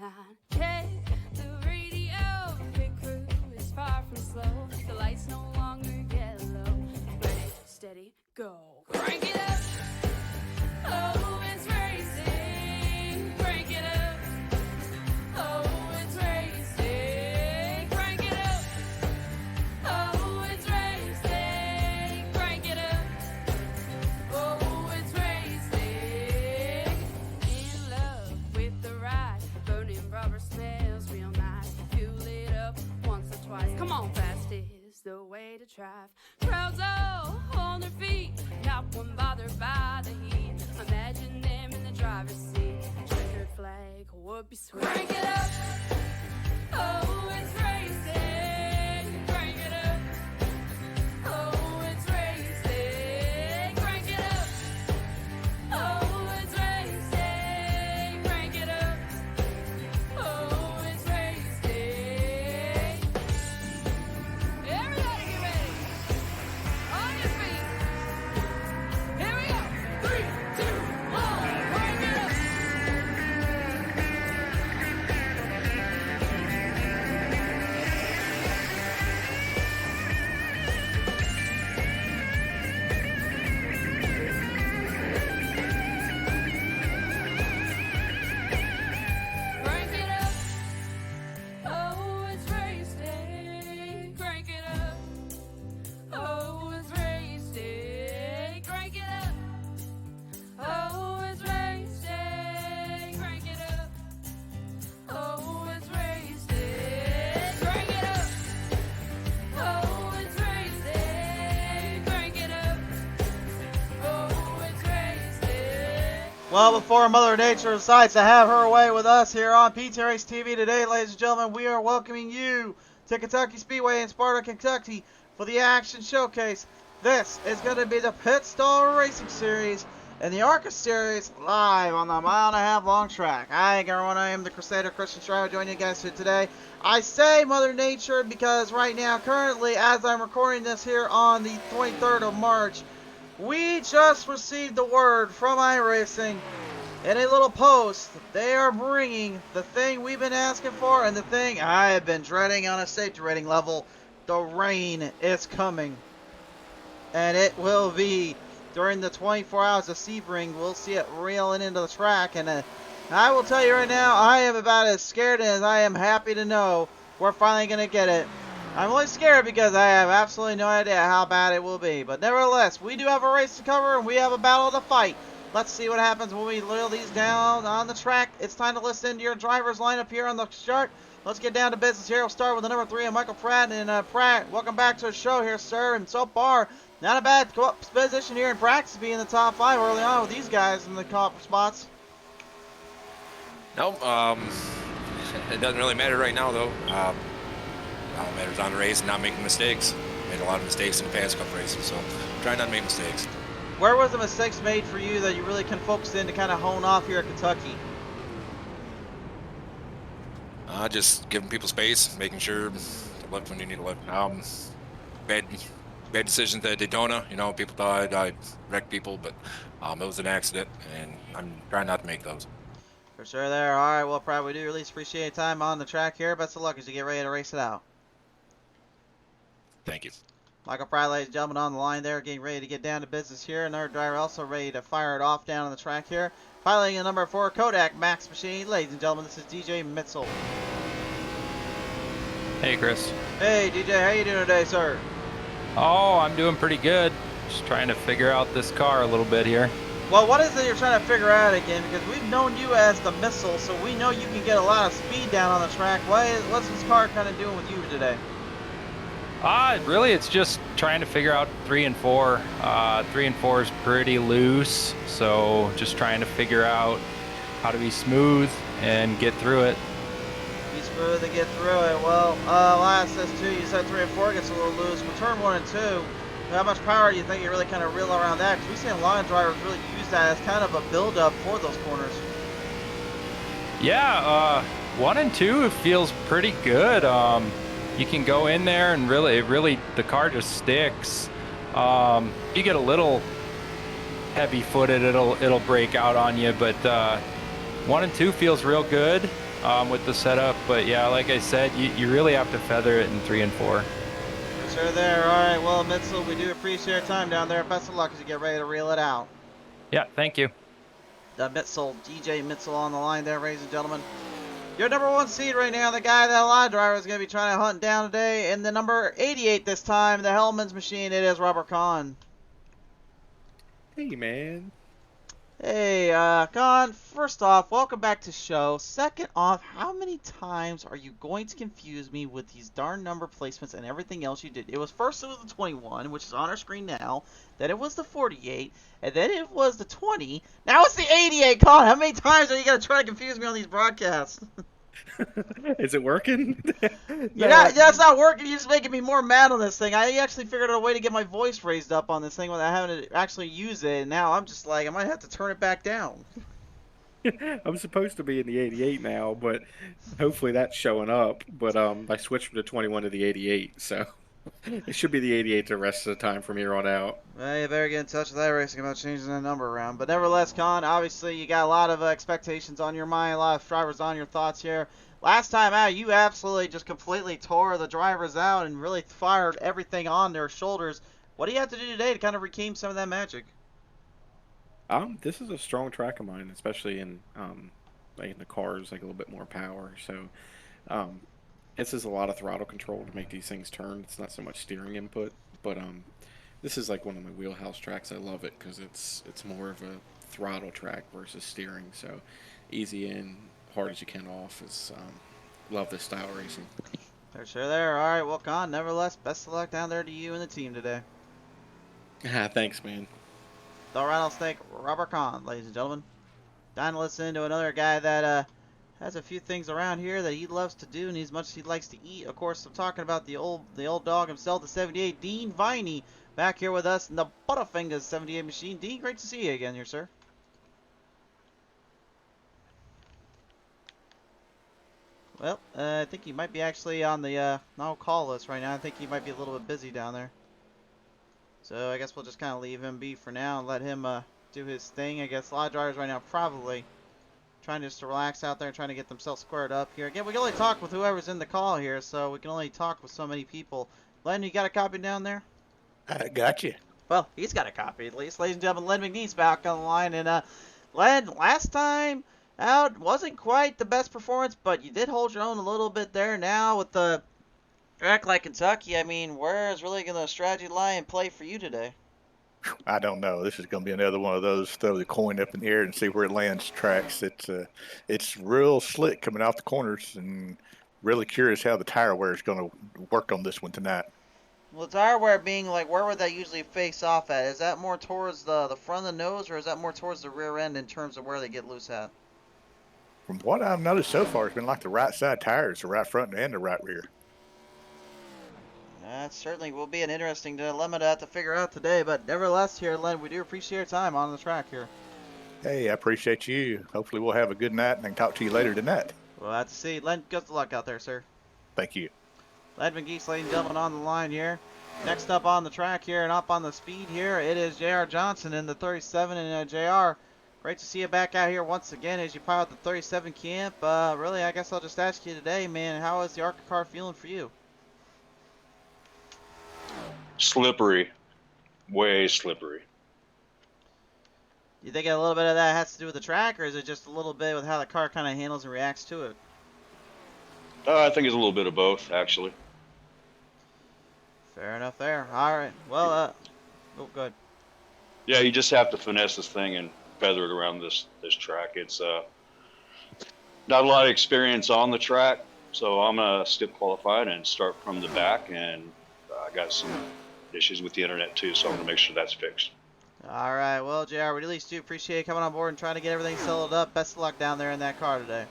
behind. Check the radio, pit crew is far from slow. The lights no longer yellow. Ready, steady, go. Crank it up. Oh, it's racing. Crank it up. Oh, it's racing. Crank it up. Oh, it's racing. Crank it up. Oh, it's racing. In love with the ride. Burning rubber smells real nice. Fuel it up once or twice. Come on, fast is the way to drive. Crowds all on their feet, not one bothered by the heat. Imagine them in the driver's seat. Checkered flag would be sweet. Crank it up. Oh, it's racing. Crank it up. Oh, it's racing. Crank it up. Oh, it's racing. Crank it up. Oh, it's racing. Everybody get ready. On your feet. Here we go. 3, 2, 1. Crank it up. Crank it up. Oh, it's racing. Crank it up. Oh, it's racing. Crank it up. Oh, it's racing. Crank it up. Oh, it's racing. Crank it up. Oh, it's racing. Crank it up. Oh, it's racing. Well, before Mother Nature decides to have her way with us here on PT Race TV today, ladies and gentlemen, we are welcoming you to Kentucky Speedway in Sparta, Kentucky for the Action Showcase. This is going to be the Pit Stall Racing Series and the ARCA Series live on the 1.5 mile long track. Hi everyone, I am the Crusader Christian Shriver joining you guys here today. I say Mother Nature because right now, currently, as I'm recording this here on the 23rd of March, we just received the word from iRacing in a little post. They are bringing the thing we've been asking for and the thing I have been dreading on a safety rating level. The rain is coming. And it will be during the 24 hours of Sebring. We'll see it reeling into the track. And I will tell you right now, I am about as scared as I am happy to know we're finally going to get it. I'm only scared because I have absolutely no idea how bad it will be. But nevertheless, we do have a race to cover and we have a battle to fight. Let's see what happens when we lay these down on the track. It's time to listen to your driver's lineup here on the chart. Let's get down to business here. We'll start with the number 3, Michael Pratt. And Pratt, welcome back to the show here, sir. And so far, not a bad position here in practice to be in the top 5 early on with these guys in the top spots. No, it doesn't really matter right now, though. All that matters on the race and not making mistakes. Made a lot of mistakes in the past couple races, so try not to make mistakes. Where was the mistakes made for you that you really can focus in to kind of hone off here at Kentucky? Just giving people space, making sure to lift when you need to lift. Bad decisions at Daytona. You know, people thought I wrecked people, but it was an accident, and I'm trying not to make those. For sure there. All right, well, Pratt, we do at least appreciate your time on the track here. Best of luck as you get ready to race it out. Thank you. Michael Pratt, ladies and gentlemen, on the line there, getting ready to get down to business here. Another driver also ready to fire it off down on the track here. Piloting the number 4 Kodak Max Machine. Ladies and gentlemen, this is DJ Mitzel. Hey, Chris. Hey, DJ, how you doing today, sir? Oh, I'm doing pretty good. Just trying to figure out this car a little bit here. Well, what is it you're trying to figure out again? Because we've known you as the Missile, so we know you can get a lot of speed down on the track. What's this car kind of doing with you today? Really, it's just trying to figure out 3 and 4. 3 and 4 is pretty loose, so just trying to figure out how to be smooth and get through it. Be smooth and get through it. Well, last says 2, you said 3 and 4 gets a little loose. With turn 1 and 2, how much power do you think you really kind of reel around that? Because we've seen a lot of drivers really use that as kind of a build-up for those corners. Yeah, 1 and 2 feels pretty good. You can go in there and really the car just sticks. You get a little heavy-footed, it'll break out on you, but 1 and 2 feels real good. with the setup. But yeah, like I said, you really have to feather it in 3 and 4. Sure there. All right. Well, Mitzel, we do appreciate your time down there. Best of luck as you get ready to reel it out. Yeah, thank you. Mitzel, DJ Mitzel on the line there, ladies and gentlemen. Your number 1 seed right now, the guy that a lot of drivers are going to be trying to hunt down today. And the number 88 this time, the Hellman's machine, it is Robert Kahn. Hey, man. Hey, Kahn, first off, welcome back to the show. Second off, how many times are you going to confuse me with these darn number placements and everything else you did? It was first it was the 21, which is on our screen now. Then it was the 48, and then it was the 20. Now it's the 88, Kahn. How many times are you going to try to confuse me on these broadcasts? Is it working? That's not working. You're just making me more mad on this thing. I actually figured out a way to get my voice raised up on this thing without having to actually use it. And now I'm just like, I might have to turn it back down. I'm supposed to be in the 88 now, but hopefully that's showing up. But I switched from the 21 to the 88, so it should be the 88 the rest of the time from here on out. Well, you better get in touch with iRacing about changing that number around. But nevertheless, Con, obviously you got a lot of expectations on your mind, a lot of drivers on your thoughts here. Last time out, you absolutely just completely tore the drivers out and really fired everything on their shoulders. What do you have to do today to kind of regain some of that magic? This is a strong track of mine, especially in like in the cars, like a little bit more power. So this is a lot of throttle control to make these things turn. It's not so much steering input, but this is like one of my wheelhouse tracks. I love it because it's more of a throttle track versus steering. So easy in, hard as you can off. Is love this style racing. They're sure there. All right, well, Con, nevertheless, best of luck down there to you and the team today. Thanks, man. The rattlesnake, Robert Kahn, ladies and gentlemen. Time to listen to another guy that has a few things around here that he loves to do and as much as he likes to eat. Of course, I'm talking about the old dog himself, the 78, Dean Viney, back here with us in the Butterfingers 78 machine. Dean, great to see you again here, sir. Well, I think he might be actually on the no call list right now. I think he might be a little bit busy down there. So I guess we'll just kind of leave him be for now and let him do his thing. I guess a lot of drivers right now probably trying just to relax out there and trying to get themselves squared up here. Again, we can only talk with whoever's in the call here, so we can only talk with so many people. Len, you got a copy down there? I got you. Well, he's got a copy at least. Ladies and gentlemen, Len McNeese back on the line. And Len, last time out wasn't quite the best performance, but you did hold your own a little bit there. Now with the track like Kentucky, I mean, where is really going to strategy lie and play for you today? I don't know. This is going to be another one of those throw the coin up in the air and see where it lands tracks. It's real slick coming out the corners, and really curious how the tire wear is going to work on this one tonight. Well, tire wear being like, where would that usually face off at? Is that more towards the front of the nose, or is that more towards the rear end in terms of where they get loose at? From what I've noticed so far, it's been like the right side tires, the right front and the right rear. That certainly will be an interesting dilemma to have to figure out today, but nevertheless here, Len, we do appreciate your time on the track here. Hey, I appreciate you. Hopefully we'll have a good night and I can talk to you later tonight. We'll have to see. Len, good luck out there, sir. Thank you. Len McGeese, ladies and gentlemen, on the line here. Next up on the track here and up on the speed here, it is J.R. Johnson in the 37, and J.R., great to see you back out here once again as you pilot the 37 camp. Really, I guess I'll just ask you today, man, how is the ARCA car feeling for you? Slippery. Way slippery. You think a little bit of that has to do with the track, or is it just a little bit with how the car kind of handles and reacts to it? I think it's a little bit of both, actually. Fair enough there. All right. Well, oh, good. Yeah, you just have to finesse this thing and feather it around this track. It's not a lot of experience on the track, so I'm going to skip qualified and start from the back, and I got some issues with the internet too, so I'm going to make sure that's fixed. All right. Well, JR, we at least do appreciate you coming on board and trying to get everything settled up. Best of luck down there in that car today.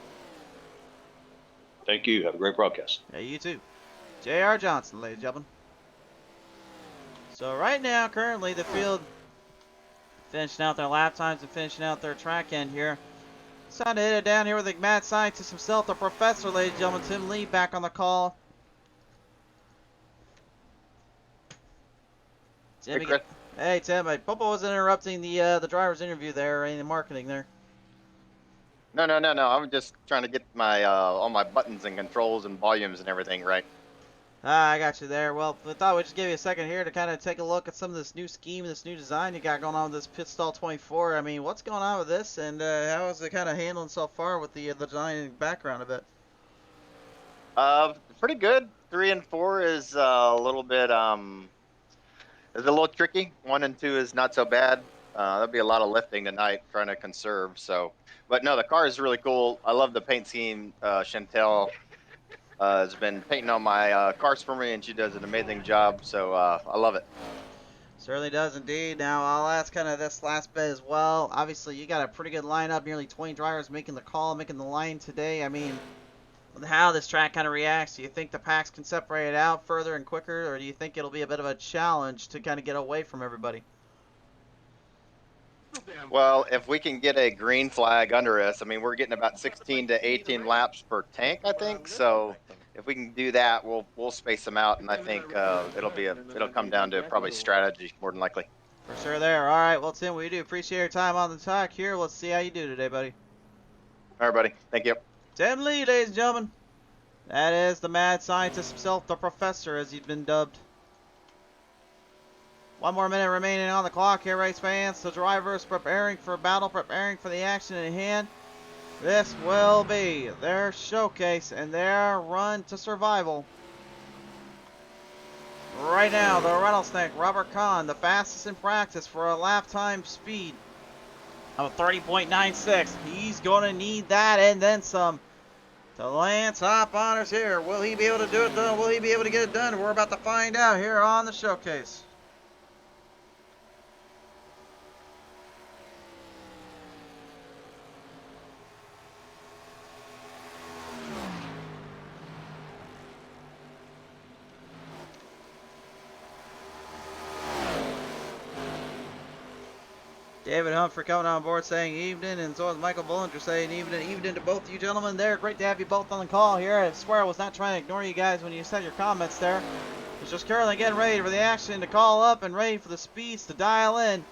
Thank you. Have a great broadcast. Yeah, you too. J.R. Johnson, ladies and gentlemen. So right now, currently, the field finishing out their lap times and finishing out their track end here. It's time to hit it down here with the mad scientist himself, the professor, ladies and gentlemen. Tim Lee back on the call. Tim, Hey, Chris. hey, Tim. Popo wasn't interrupting the driver's interview there or any of the marketing there. No, no, no, no. I'm just trying to get my all my buttons and controls and volumes and everything right. Ah, I got you there. Well, I thought we'd just give you a second here to kind of take a look at some of this new scheme, this new design you got going on with this Pit Stall 24. I mean, what's going on with this, and how is it kind of handling so far with the design and background of it? Pretty good. 3 and 4 is a little bit is a little tricky. 1 and 2 is not so bad. There'll be a lot of lifting tonight trying to conserve. So, but no, the car is really cool. I love the paint scheme. Chantel has been painting on my cars for me, and she does an amazing job. So I love it. Certainly does indeed. Now, I'll ask kind of this last bit as well. Obviously, you got a pretty good lineup, nearly 20 drivers making the call, making the line today. I mean, how this track kind of reacts, do you think the packs can separate it out further and quicker, or do you think it'll be a bit of a challenge to kind of get away from everybody? Well, if we can get a green flag under us, I mean, we're getting about 16 to 18 laps per tank, I think. So if we can do that, we'll space them out, and I think it'll come down to probably strategy more than likely. For sure there. All right, well, Tim, we do appreciate your time on the talk here. Let's see how you do today, buddy. All right, buddy. Thank you. Tim Lee, ladies and gentlemen. That is the mad scientist himself, the professor, as he's been dubbed. 1 more minute remaining on the clock here, race fans. The drivers preparing for battle, preparing for the action in hand. This will be their showcase and their run to survival. Right now, the rattlesnake, Robert Kahn, the fastest in practice for a lap time speed of 30.96. He's going to need that and then some to land top honors here. Will he be able to do it though? Will he be able to get it done? We're about to find out here on the showcase. David Humphrey coming on board saying evening, and so is Michael Bullinger saying evening to both of you gentlemen there. Great to have you both on the call here. I swear I was not trying to ignore you guys when you said your comments there. It's just currently getting ready for the action to call up and ready for the speeds to dial in.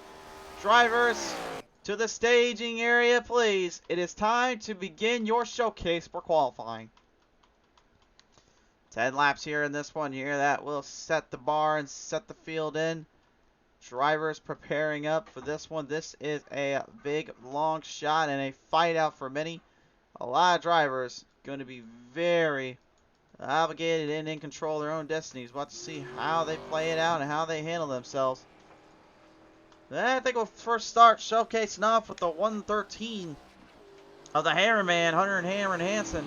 Drivers to the staging area, please. It is time to begin your showcase for qualifying. 10 laps here in this one here. That will set the bar and set the field in. Drivers preparing up for this one. This is a big, long shot and a fight out for many. A lot of drivers going to be very obligated and in control of their own destinies. We'll have to see how they play it out and how they handle themselves. I think we'll first start showcasing off with the 113 of the Hammerman, Hunter and Hammer and Hansen.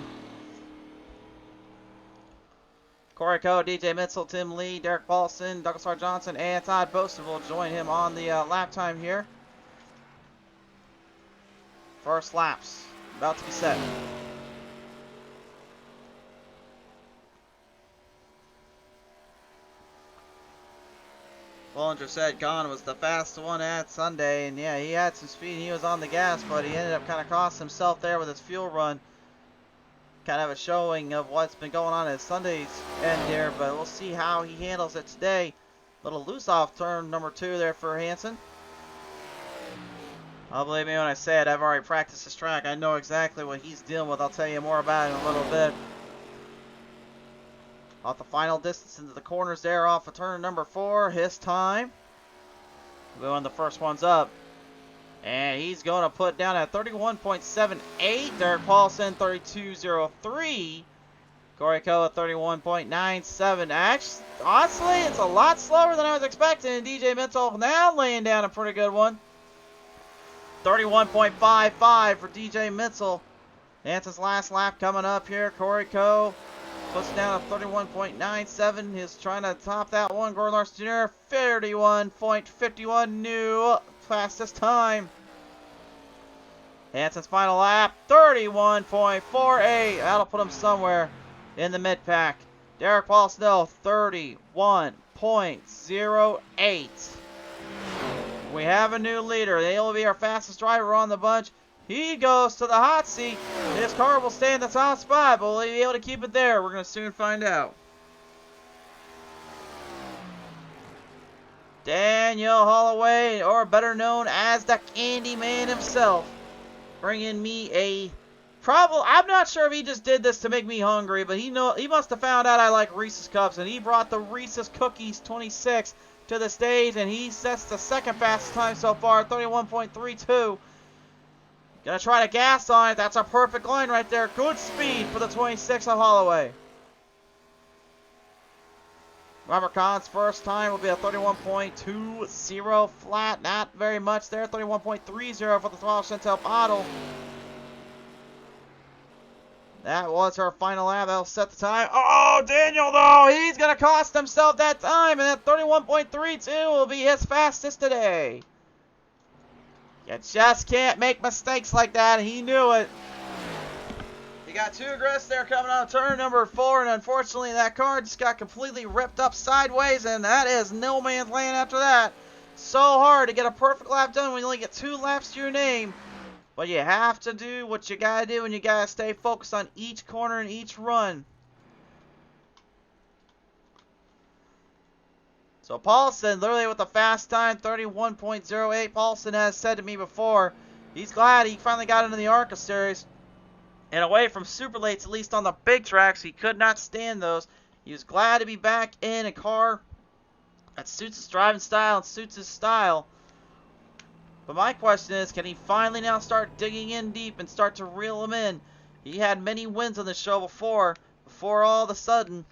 Corey Coe, DJ Mitchell, Tim Lee, Derek Paulson, Douglas R. Johnson, and Todd Bosten will join him on the lap time here. First laps about to be set. Bollinger said Kahn was the fastest one at Sunday, and yeah, he had some speed. He was on the gas, but he ended up kind of costing himself there with his fuel run. Kind of a showing of what's been going on at Sunday's end here, but we'll see how he handles it today. Little loose off turn number 2 there for Hansen. Oh, believe me when I say it, I've already practiced this track. I know exactly what he's dealing with. I'll tell you more about it in a little bit. Off the final distance into the corners there off of turn number 4. His time. Going the first one's up. And he's going to put down at 31.78. Derek Paulson, 32.03. Corey Coe at 31.97. Actually, honestly, it's a lot slower than I was expecting. DJ Mitchell now laying down a pretty good one. 31.55 for DJ Mitchell. Hansen's last lap coming up here. Corey Coe puts down a 31.97. He's trying to top that one. Gordon Larson Jr. 31.51 new fastest time. Hansen's final lap, 31.48. That'll put him somewhere in the mid-pack. Derek Paul Snell, 31.08. We have a new leader. He'll be our fastest driver on the bunch. He goes to the hot seat. His car will stay in the top spot, but will he be able to keep it there? We're going to soon find out. Daniel Holloway, or better known as the Candyman himself, bringing me a Probably, I'm not sure if he just did this to make me hungry, but he must have found out I like Reese's Cups, and he brought the Reese's Cookies 26 to the stage, and he sets the second fastest time so far, 31.32. Gonna try to gas on it. That's a perfect line right there. Good speed for the 26 of Holloway. Robert Kahn's first time will be a 31.20 flat. Not very much there. 31.30 for the 12 Chantel bottle. That was her final lap. That'll set the time. Oh, Daniel, though. He's going to cost himself that time. And that 31.32 will be his fastest today. You just can't make mistakes like that. He knew it. He got too aggressive there coming out of turn number 4. And unfortunately, that car just got completely ripped up sideways. And that is no man's land after that. So hard to get a perfect lap done when you only get 2 laps to your name. But you have to do what you got to do, and you got to stay focused on each corner and each run. So Paulson, literally with a fast time, 31.08. Paulson has said to me before, he's glad he finally got into the ARCA series. And away from super lates, at least on the big tracks, he could not stand those. He was glad to be back in a car that suits his driving style and suits his style. But my question is, can he finally now start digging in deep and start to reel them in? He had many wins on the show before all of a sudden,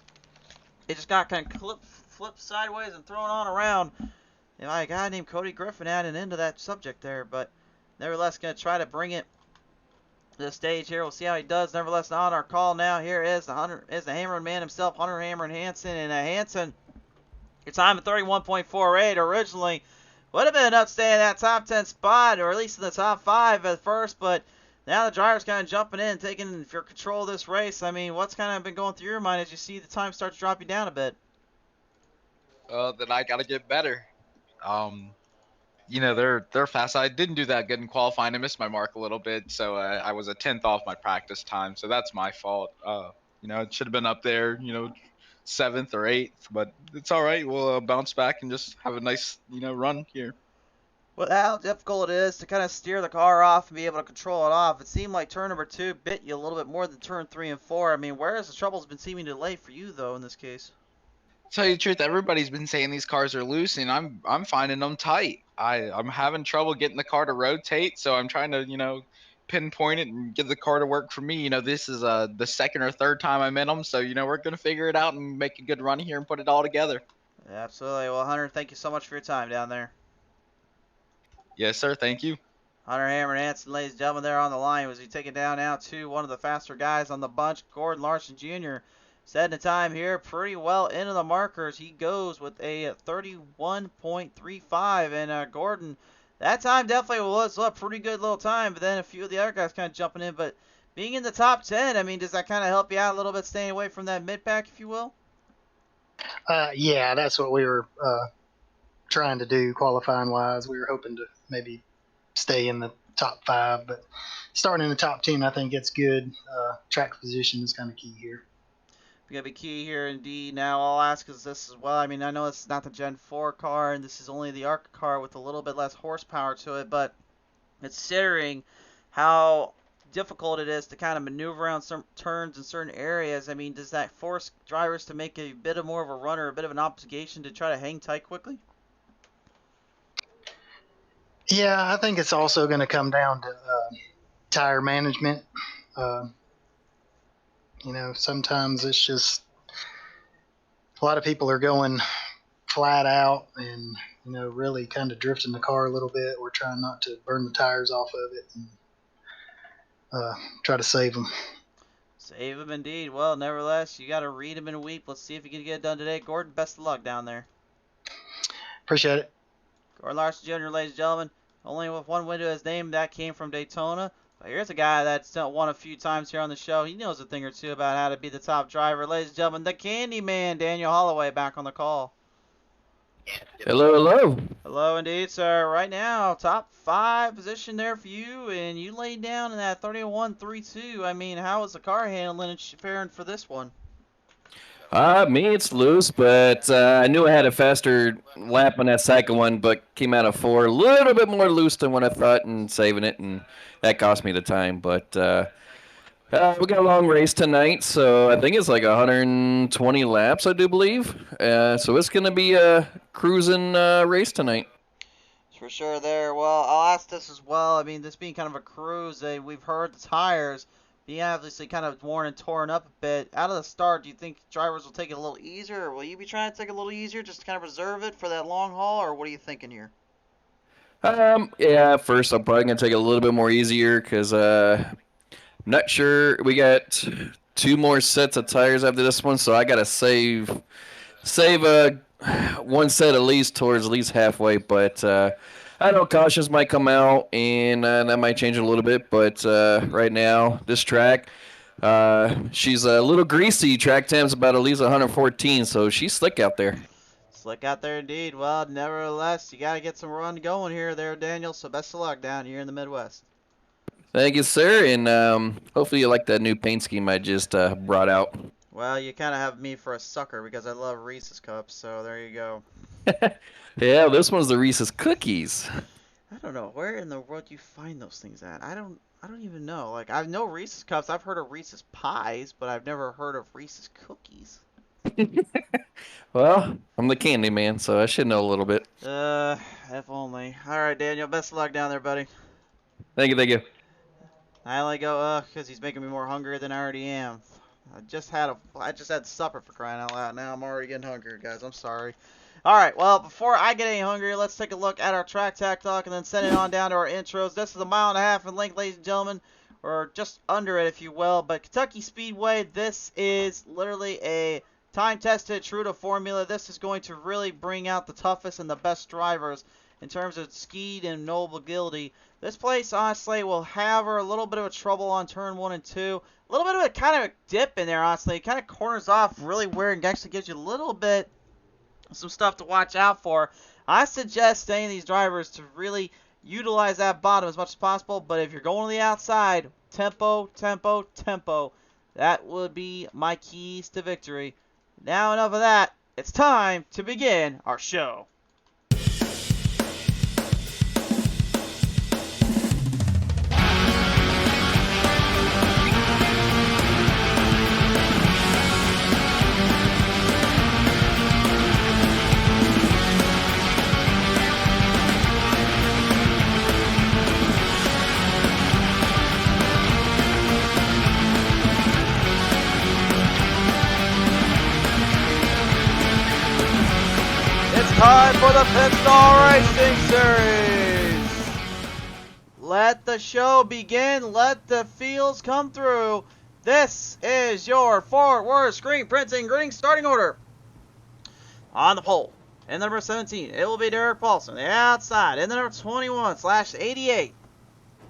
it just got kind of flipped sideways and thrown on around. And a guy named Cody Griffin added into that subject there, but nevertheless going to try to bring it to the stage here. We'll see how he does. Nevertheless, on our call now, here is the Hammerin' man himself, Hunter Hammerin' Hansen. And Hansen, your time at 31.48 originally. Would have been enough to stay in that top 10 spot, or at least in the top 5 at first, but now the driver's kind of jumping in, taking for control of this race. I mean, what's kind of been going through your mind as you see the time start to drop you down a bit? That I got to get better. You know, they're fast. I didn't do that good in qualifying. I missed my mark a little bit, so I was a 10th off my practice time, so that's my fault. You know, it should have been up there, you know, 7th or 8th, but it's all right. We'll bounce back and just have a nice, you know, run here. Well, how difficult it is to kind of steer the car off and be able to control it off. It seemed like turn number 2 bit you a little bit more than turn 3 and 4. I mean, where has the troubles been seeming to lay for you, though, in this case? To tell you the truth, everybody's been saying these cars are loose, and I'm finding them tight. I'm having trouble getting the car to rotate, so I'm trying to, you know, pinpoint it and get the car to work for me. You know, this is the second or third time I'm in them, so, you know, we're going to figure it out and make a good run here and put it all together. Absolutely. Well, Hunter, thank you so much for your time down there. Yes, sir. Thank you. Hunter Hammerin' Hansen, ladies and gentlemen, there on the line. Was he taken down now to one of the faster guys on the bunch, Gordon Larson Jr., setting the time here pretty well into the markers. He goes with a 31.35, and Gordon, that time definitely was a pretty good little time, but then a few of the other guys kind of jumping in. But being in the top 10, I mean, does that kind of help you out a little bit, staying away from that mid-pack, if you will? Yeah, that's what we were trying to do qualifying-wise. We were hoping to maybe stay in the top 5, but starting in the top 10, I think it's good. Track position is kind of key here. Going to be key here indeed. Now I'll ask is this as well. I mean, I know it's not the Gen 4 car, and this is only the ARCA car with a little bit less horsepower to it, but considering how difficult it is to kind of maneuver around some turns in certain areas, I mean, does that force drivers to make a bit of more of a run or a bit of an obligation to try to hang tight quickly? Yeah, I think it's also going to come down to tire management. You know, sometimes it's just a lot of people are going flat out and, you know, really kind of drifting the car a little bit. We're trying not to burn the tires off of it and try to save them. Save them indeed. Well, nevertheless, you got to read them in a week. Let's see if you can get it done today. Gordon, best of luck down there. Appreciate it. Gordon Larson Jr., ladies and gentlemen, only with one win to his name. That came from Daytona. But here's a guy that's won a few times here on the show. He knows a thing or two about how to be the top driver. Ladies and gentlemen, the Candy Man, Daniel Holloway, back on the call. Hello, hello. Hello indeed, sir. Right now, top 5 position there for you, and you laid down in that 31.32. I mean, how is the car handling and faring for this one? Me, it's loose, but I knew I had a faster lap on that second one, but came out of 4 a little bit more loose than what I thought and saving it, and that cost me the time. But We got a long race tonight, so I think it's like 120 laps, I do believe. So it's going to be a cruising race tonight. For sure there. Well, I'll ask this as well. I mean, this being kind of a cruise, we've heard the tires being obviously kind of worn and torn up a bit. Out of the start, do you think drivers will take it a little easier, or will you be trying to take it a little easier just to kind of reserve it for that long haul, or what are you thinking here? Yeah, first I'm probably going to take it a little bit more easier because not sure. We got 2 more sets of tires after this one, so I got to save one set at least halfway, but I know cautions might come out, and that might change it a little bit. But right now, this track, she's a little greasy. Track time's about at least 114, so she's slick out there. Slick out there indeed. Well, nevertheless, you got to get some run going here, Daniel. So best of luck down here in the Midwest. Thank you, sir, and hopefully you like that new paint scheme I just brought out. Well, you kind of have me for a sucker because I love Reese's Cups, so there you go. Yeah, this one's the Reese's Cookies. I don't know where in the world you find those things at. I don't even know. Like, I know Reese's Cups. I've heard of Reese's Pies, but I've never heard of Reese's Cookies. Well, I'm the candy man, so I should know a little bit. If only. All right, Daniel. Best of luck down there, buddy. Thank you. I only go because he's making me more hungry than I already am. I just had supper, for crying out loud. Now I'm already getting hungry, guys. I'm sorry. All right, well, before I get any hungrier, let's take a look at our track talk and then send it on down to our intros. This is 1.5 miles in length, ladies and gentlemen, or just under it, if you will. But Kentucky Speedway, this is literally a time-tested, true to formula. This is going to really bring out the toughest and the best drivers in terms of speed and nobility. This place, honestly, will have her a little bit of a trouble on turn 1 and 2. A little bit of a kind of a dip in there, honestly. It kind of corners off really where it actually gives you a little bit some stuff to watch out for. I suggest staying these drivers to really utilize that bottom as much as possible. But if you're going to the outside, tempo. That would be my keys to victory. Now enough of that. It's time to begin our show. Time for the Pit Stall Racing Series. Let the show begin. Let the fields come through. This is your forward screen printing green starting order. On the pole, in the number 17, it will be Derek Paulson. The outside, in the number 21/88,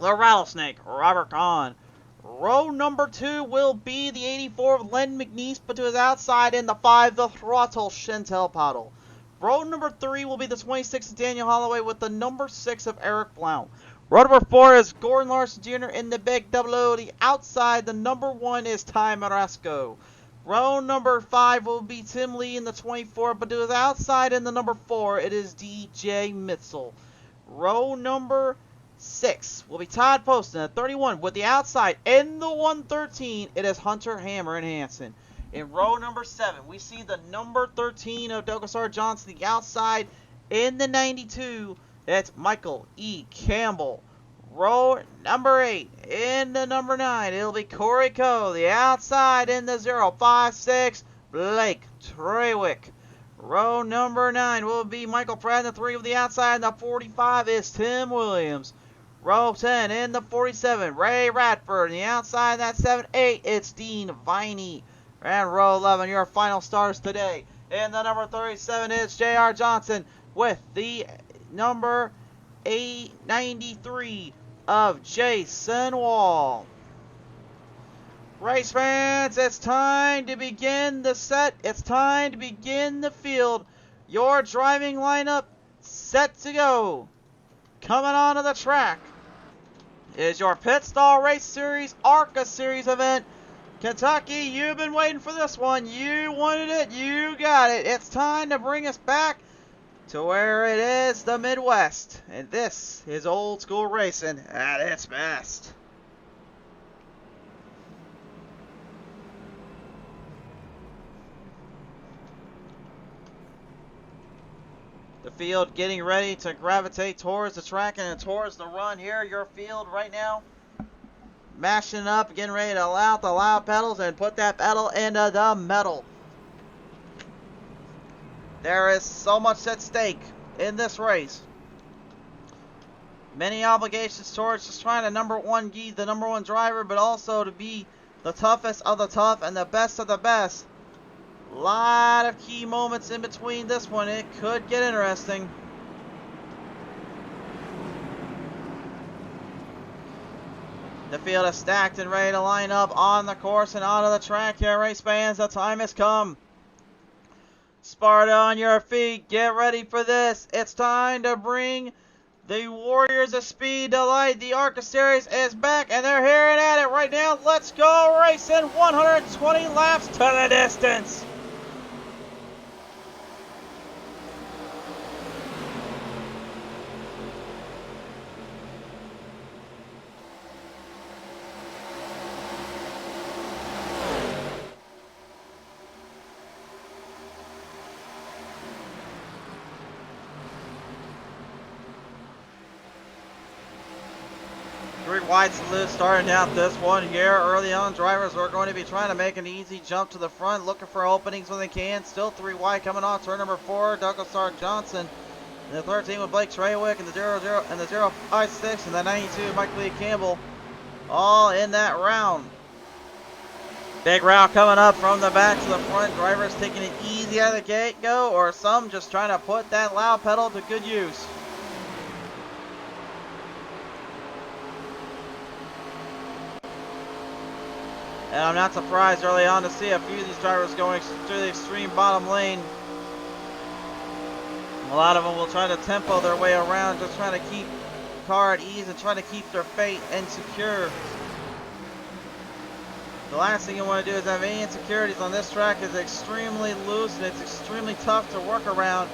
the Rattlesnake, Robert Kahn. Row number 2 will be the 84 of Len McNeese, but to his outside in the 5, the Throttle, Chantel Pottle. Row number 3 will be the 26 of Daniel Holloway with the number 6 of Eric Blount. Row number 4 is Gordon Larson Jr. in the big double O. The outside, the number 1 is Ty Marasco. Row number 5 will be Tim Lee in the 24, but to his outside in the number 4, it is DJ Mitzel. Row number 6 will be Todd Poston at 31, with the outside in the 113, it is Hunter Hammer and Hanson. In row number 7, we see the number 13 of Douglas Johnson, the outside in the 92. That's Michael E. Campbell. Row number 8, in the number 9, it'll be Corey Coe. The outside in the 056, Blake Trewick. Row number 9 will be Michael Pratt in the 3 with the outside. In the 45 is Tim Williams. Row 10 in the 47, Ray Radford. The outside in that 7-8, it's Dean Viney. And row 11, your final stars today. In the number 37 is J.R. Johnson with the number 893 of Jason Wall. Race fans, it's time to begin the set. It's time to begin the field. Your driving lineup set to go. Coming onto the track is your Pit Stall Race Series ARCA Series event. Kentucky, you've been waiting for this one. You wanted it. You got it. It's time to bring us back to where it is, the Midwest. And this is old school racing at its best. The field getting ready to gravitate towards the track and towards the run here. Your field right now mashing up, getting ready to allow out the loud pedals and put that pedal into the metal. There is so much at stake in this race. Many obligations towards just trying to be the number one driver, but also to be the toughest of the tough and the best of the best. A lot of key moments in between this one. It could get interesting. The field is stacked and ready to line up on the course and onto the track here, race fans. The time has come. Sparta on your feet. Get ready for this. It's time to bring the Warriors of Speed to light. The ARCA Series is back, and they're here and at it right now. Let's go racing. 120 laps to the distance. Three wide salute starting out this one here. Early on, drivers are going to be trying to make an easy jump to the front, looking for openings when they can. Still three wide coming off turn number 4, Douglas R. Johnson. And the 13 with Blake Treywick, and the 00 and the 056 and the 92 Mike Lee Campbell, all in that round. Big route coming up from the back to the front. Drivers taking it easy out of the gate go, or some just trying to put that loud pedal to good use. And I'm not surprised early on to see a few of these drivers going through the extreme bottom lane. A lot of them will try to tempo their way around, just trying to keep the car at ease and trying to keep their fate and secure. The last thing you want to do is have any insecurities on this track. It's extremely loose and it's extremely tough to work around.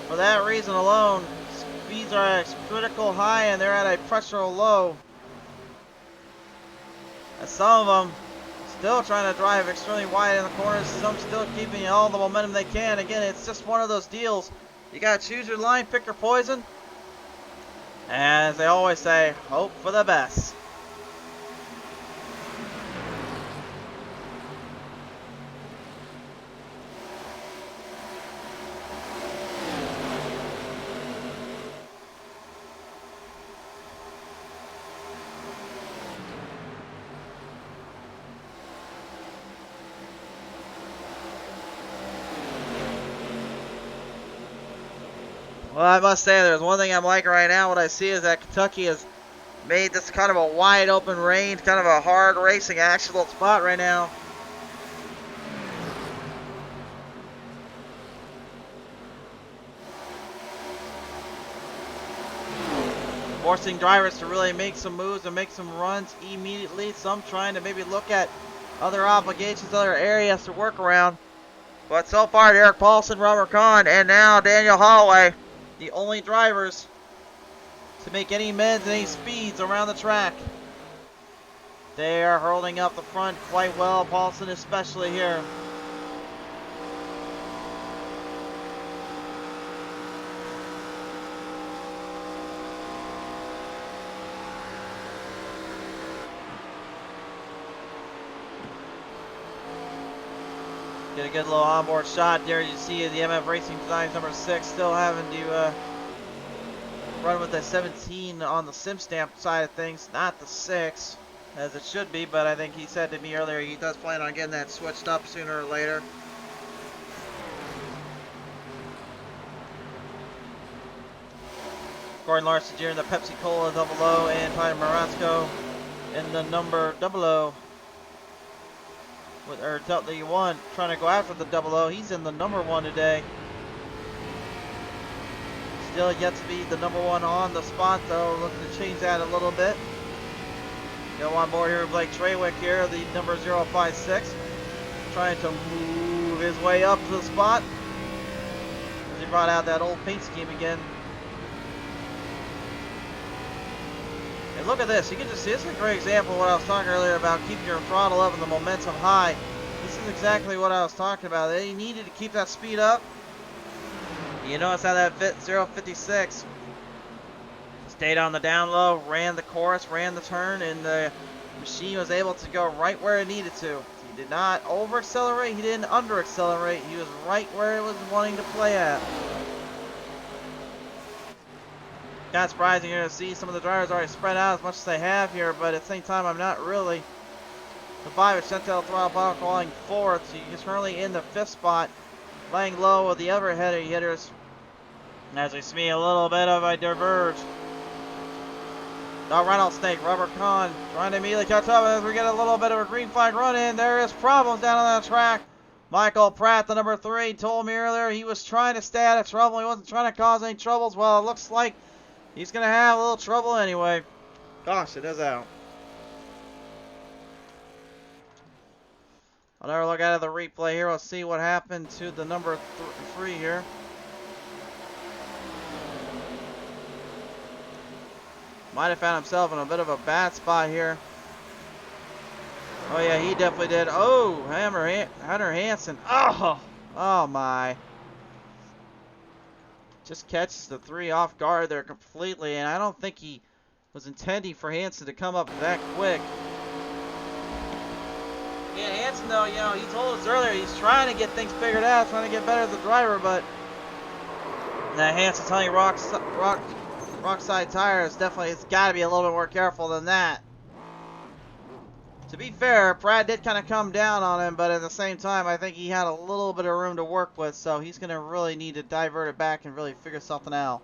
For that reason alone, speeds are at a critical high and they're at a pressure low. And some of them still trying to drive extremely wide in the corners. Some still keeping all the momentum they can. Again, it's just one of those deals. You got to choose your line, pick your poison. And as they always say, hope for the best. Well, I must say, there's one thing I'm liking right now. What I see is that Kentucky has made this kind of a wide open range, kind of a hard racing actual spot right now. Forcing drivers to really make some moves and make some runs immediately. Some trying to maybe look at other obligations, other areas to work around. But so far, Eric Paulson, Robert Kahn, and now Daniel Holloway, the only drivers to make any meds, any speeds around the track. They are holding up the front quite well, Paulson especially here. Get a good little onboard shot there. You see the MF Racing Designs number 6 still having to run with the 17 on the sim stamp side of things, not the 6 as it should be, but I think he said to me earlier he does plan on getting that switched up sooner or later. Gordon Larson Jr. in the Pepsi Cola double O, and Tyler Marasco in the number 00. Or the one trying to go after the double O. He's in the number 1 today. Still yet to be the number 1 on the spot though. Looking to change that a little bit. Go on board here with Blake Treywick here, the number 056. Trying to move his way up to the spot. As he brought out that old paint scheme again. And look at this, you can just see, this is a great example of what I was talking earlier about keeping your throttle up and the momentum high. This is exactly what I was talking about. They needed to keep that speed up. You notice how that 056 stayed on the down low, ran the course, ran the turn, and the machine was able to go right where it needed to. He did not over accelerate, he didn't under accelerate, he was right where it was wanting to play at. Kind of surprising here to see some of the drivers already spread out as much as they have here, but at the same time, I'm not really. The 5 is Chantel Throttle Bottle calling 4th, so he's currently in the 5th spot, laying low with the other heavy hitters. As we see a little bit of a diverge. The Rattlesnake, Rubber Con, trying to immediately catch up as we get a little bit of a green flag run in. There is problems down on that track. Michael Pratt, the number 3, told me earlier he was trying to stay out of trouble. He wasn't trying to cause any troubles. Well, it looks like he's going to have a little trouble anyway. Gosh, it is out. Another look at the replay here. We'll see what happened to the number 3 here. Might have found himself in a bit of a bad spot here. Oh yeah, he definitely did. Oh, Hunter Hansen. Oh my. Just catches the 3 off guard there completely, and I don't think he was intending for Hansen to come up that quick. Yeah, Hansen though, you know, he told us earlier he's trying to get things figured out, trying to get better as a driver, but that Hansen telling you rock side tires definitely, it's got to be a little bit more careful than that. To be fair, Brad did kind of come down on him, but at the same time, I think he had a little bit of room to work with, so he's going to really need to divert it back and really figure something out.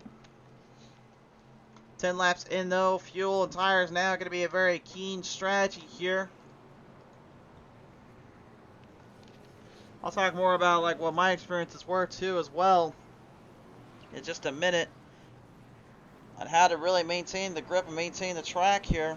10 laps in though, fuel and tires now going to be a very keen strategy here. I'll talk more about like what my experiences were too as well in just a minute on how to really maintain the grip and maintain the track here.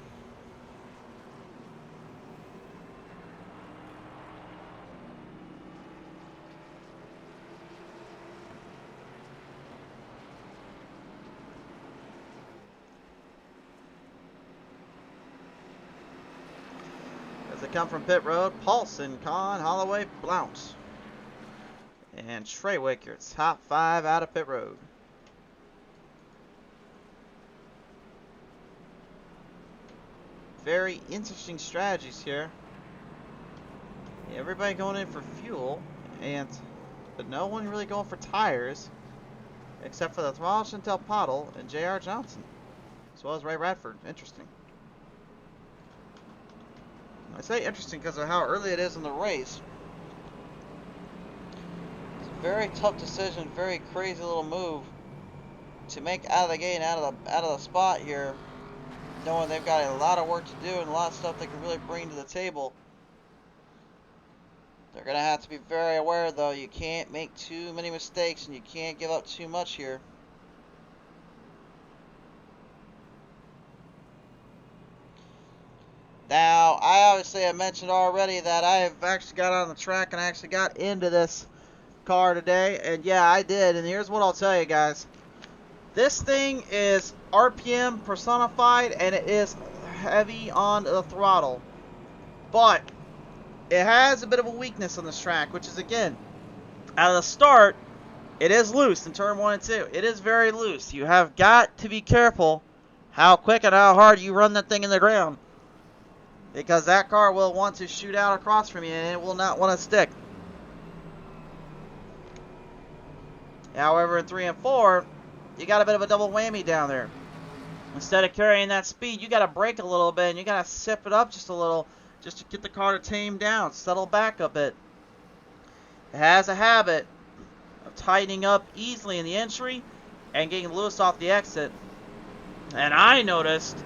As they come from pit road, Paulson, Kahn, Holloway, Blount, and Trey Wicker, top 5 out of pit road. Very interesting strategies here. Everybody going in for fuel, but no one really going for tires, except for the Thrall Chantel Pottle and J.R. Johnson, as well as Ray Radford. Interesting. I say interesting because of how early it is in the race. It's a very tough decision, very crazy little move to make out of the gate, out of the spot here, knowing they've got a lot of work to do and a lot of stuff they can really bring to the table. They're going to have to be very aware, though. You can't make too many mistakes, and you can't give up too much here. Now, I obviously have mentioned already that I have actually got on the track and I actually got into this car today. And yeah, I did. And here's what I'll tell you guys. This thing is RPM personified, and it is heavy on the throttle. But it has a bit of a weakness on this track, which is, again, out of the start, it is loose in turn 1 and 2. It is very loose. You have got to be careful how quick and how hard you run that thing in the ground, because that car will want to shoot out across from you, and it will not want to stick. However, in 3 and 4, you got a bit of a double whammy down there. Instead of carrying that speed, you got to brake a little bit, and you got to sip it up just a little, just to get the car to tame down, settle back a bit. It has a habit of tightening up easily in the entry and getting loose off the exit. And I noticed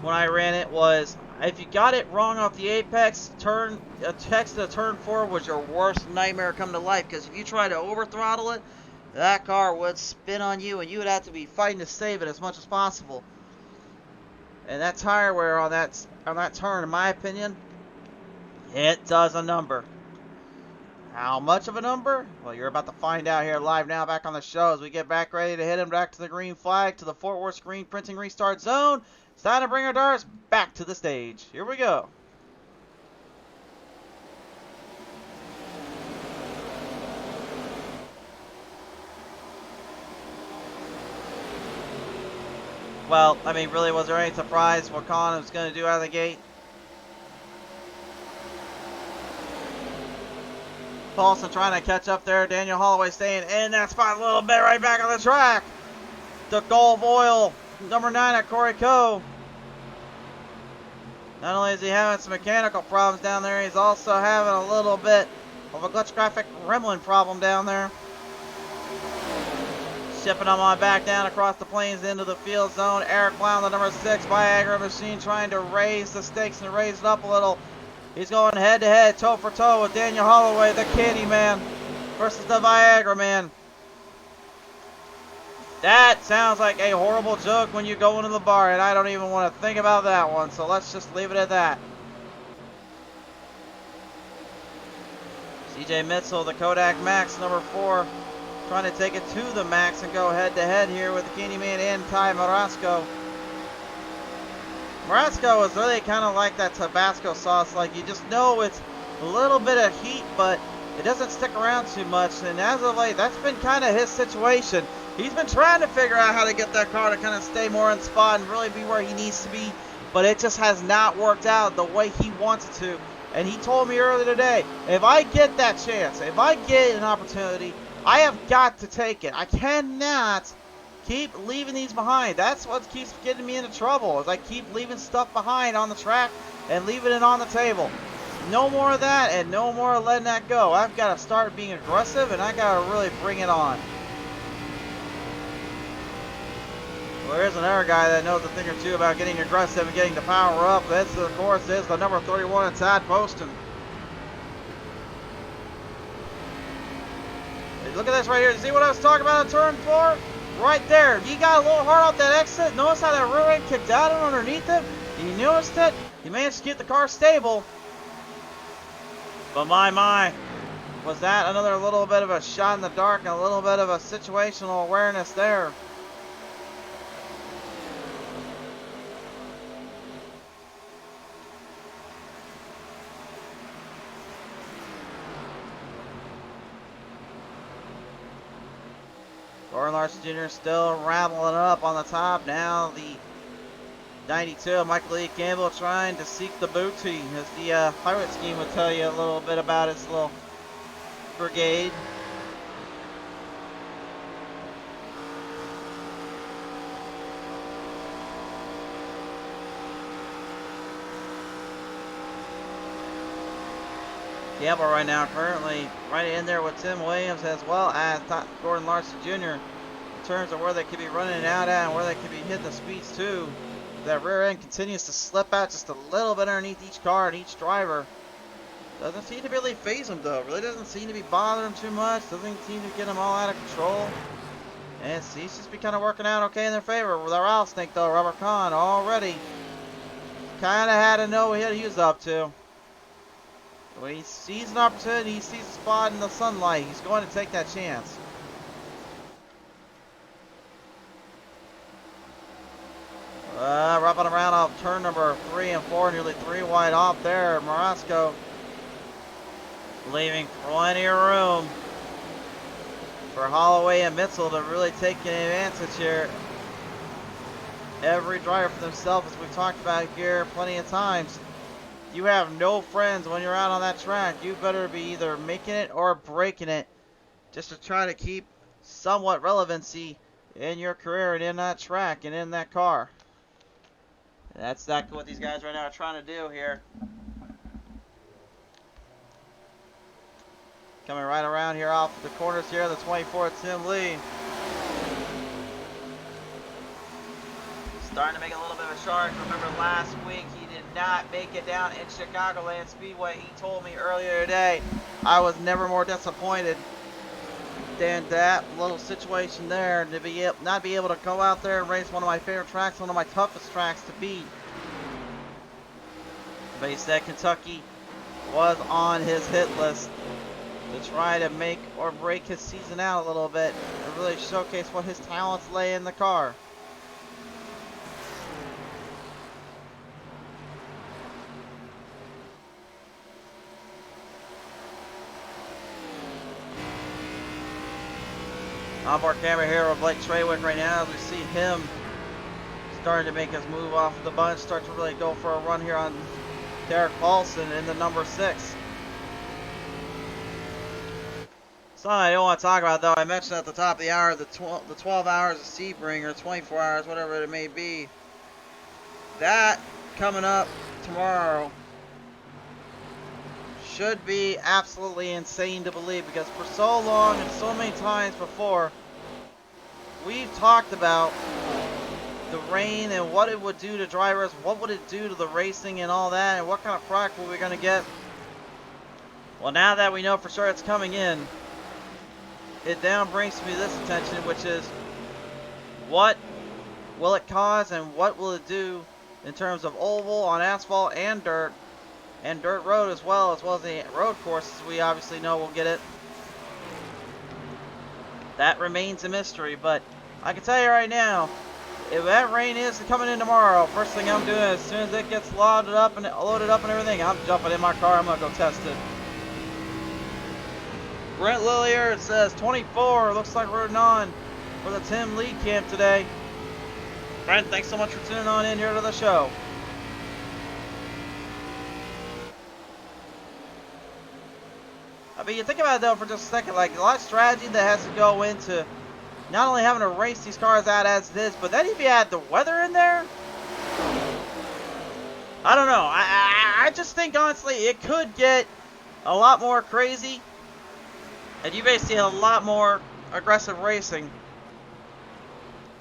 when I ran it was, if you got it wrong off the apex, text to turn 4 was your worst nightmare come to life, because if you try to over throttle it, that car would spin on you, and you would have to be fighting to save it as much as possible. And that tire wear on that turn, in my opinion, it does a number. How much of a number? Well, you're about to find out here live now, back on the show, as we get back ready to hit him back to the green flag, to the Fort Worth screen printing restart zone. It's time to bring our drivers back to the stage. Here we go. Well, I mean, really, was there any surprise what Colin was going to do out of the gate? Paulson trying to catch up there. Daniel Holloway staying in that spot a little bit right back on the track. The Gulf Oil, number 9 at Corey Coe. Not only is he having some mechanical problems down there, he's also having a little bit of a glitch graphic gremlin problem down there. Shipping them on back down across the plains into the field zone. Eric Brown, the number 6 Viagra machine, trying to raise the stakes and raise it up a little. He's going head to head, toe for toe with Daniel Holloway, the Candy Man, versus the Viagra Man. That sounds like a horrible joke when you go into the bar, and I don't even want to think about that one, so let's just leave it at that. CJ Mitchell, the Kodak Max, number 4, trying to take it to the Max and go head to head here with the Candyman and Ty Marasco. Marasco is really kind of like that Tabasco sauce, like you just know it's a little bit of heat, but it doesn't stick around too much, and as of late, that's been kind of his situation. He's been trying to figure out how to get that car to kind of stay more in spot and really be where he needs to be, but it just has not worked out the way he wants it to. And he told me earlier today, if I get that chance, if I get an opportunity, I have got to take it. I cannot keep leaving these behind. That's what keeps getting me into trouble, is I keep leaving stuff behind on the track and leaving it on the table. No more of that and no more letting that go. I've got to start being aggressive, and I got to really bring it on. Well, here's another guy that knows a thing or two about getting aggressive and getting the power up. This, of course, is the number 31, Todd Poston. Hey, look at this right here. See what I was talking about in turn 4? Right there. He got a little hard off that exit. Notice how that rear end kicked out and underneath it? You noticed it? He managed to get the car stable. But my, was that another little bit of a shot in the dark and a little bit of a situational awareness there. Gordon Larson Jr. still rattling up on the top. Now the 92, Michael Lee Campbell, trying to seek the booty, as the pirate scheme would tell you a little bit about his little brigade. Campbell right now currently right in there with Tim Williams as well as Gordon Larson Jr. in terms of where they could be running out at and where they could be hitting the speeds too. That rear end continues to slip out just a little bit underneath each car and each driver. Doesn't seem to really phase them though. Really doesn't seem to be bothering them too much. Doesn't seem to get them all out of control. And it seems to be kind of working out okay in their favor. With our rattlesnake though, Robert Kahn already kind of had to know what he was up to. When he sees an opportunity, he sees a spot in the sunlight, he's going to take that chance. Wrapping around off turn number 3 and 4, nearly 3 wide off there. Marasco leaving plenty of room for Holloway and Mitchell to really take an advantage here. Every driver for themselves, as we've talked about here plenty of times. You have no friends when you're out on that track. You better be either making it or breaking it just to try to keep somewhat relevancy in your career and in that track and in that car. And that's exactly what these guys right now are trying to do here. Coming right around here off the corners here, the 24, Tim Lee. Starting to make a little bit of a charge. Remember last week he did not make it down in Chicagoland Speedway. He told me earlier today I was never more disappointed than that little situation there, to be not be able to go out there and race one of my favorite tracks, one of my toughest tracks to beat. But he said Kentucky was on his hit list to try to make or break his season out a little bit and really showcase what his talents lay in the car. Onboard camera here with Blake Traywick right now as we see him starting to make his move off the bunch, start to really go for a run here on Derek Paulson in the number 6. Something I don't want to talk about, though, I mentioned at the top of the hour the 12 hours of Sebring, or 24 hours, whatever it may be. That coming up tomorrow should be absolutely insane to believe, because for so long and so many times before, we've talked about the rain and what it would do to drivers, what would it do to the racing and all that, and what kind of product were we going to get. Well, now that we know for sure it's coming in, it now brings to me this attention, which is what will it cause and what will it do in terms of oval, on asphalt, and dirt road as well as the road courses. We obviously know we'll get it. That remains a mystery, but I can tell you right now, if that rain is coming in tomorrow, first thing I'm doing, as soon as it gets loaded up and everything, I'm jumping in my car. I'm gonna go test it. Brent Lillier, it says 24. Looks like we're on for the Tim Lee camp today. Brent, thanks so much for tuning on in here to the show. I mean, you think about it though for just a second, like a lot of strategy that has to go into not only having to race these cars out as it is, but then if you add the weather in there, I don't know. I just think honestly it could get a lot more crazy, and you may see a lot more aggressive racing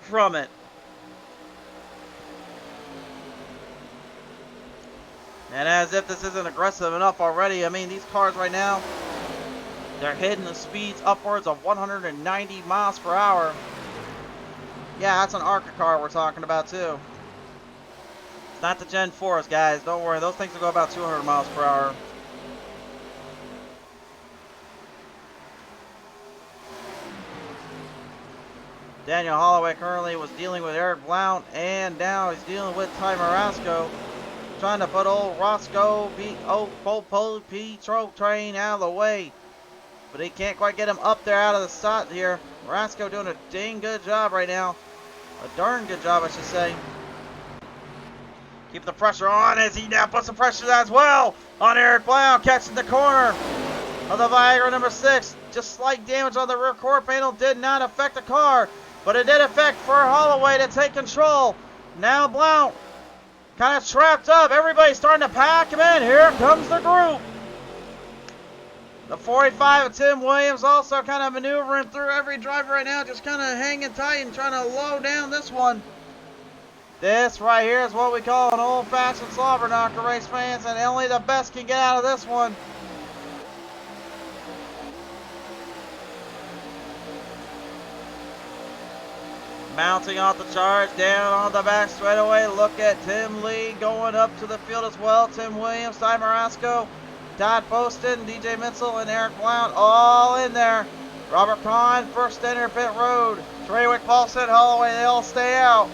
from it. And as if this isn't aggressive enough already, I mean, these cars right now, they're hitting the speeds upwards of 190 miles per hour. Yeah, that's an ARCA car we're talking about too. It's not the Gen 4s, guys. Don't worry, those things will go about 200 miles per hour. Daniel Holloway currently was dealing with Eric Blount, and now he's dealing with Ty Marasco. Trying to put old Roscoe Petro train out of the way. But he can't quite get him up there out of the spot here. Marasco doing a dang good job right now. A darn good job, I should say. Keep the pressure on as he now puts the pressure as well on Eric Blount, catching the corner of the Viagra number 6. Just slight damage on the rear quarter panel did not affect the car, but it did affect for Holloway to take control. Now Blount kind of trapped up. Everybody's starting to pack him in. Here comes the group. The 45 of Tim Williams also kind of maneuvering through every driver right now, just kind of hanging tight and trying to low down this one. This right here is what we call an old-fashioned slobber knocker, race fans, and only the best can get out of this one. Mounting off the charge, down on the back straightaway. Look at Tim Lee going up to the field as well. Tim Williams, Ty Marasco, Todd Poston, DJ Mitchell, and Eric Blount all in there. Robert Kahn, first enter pit road. Treywick, Paulson, Holloway, they all stay out.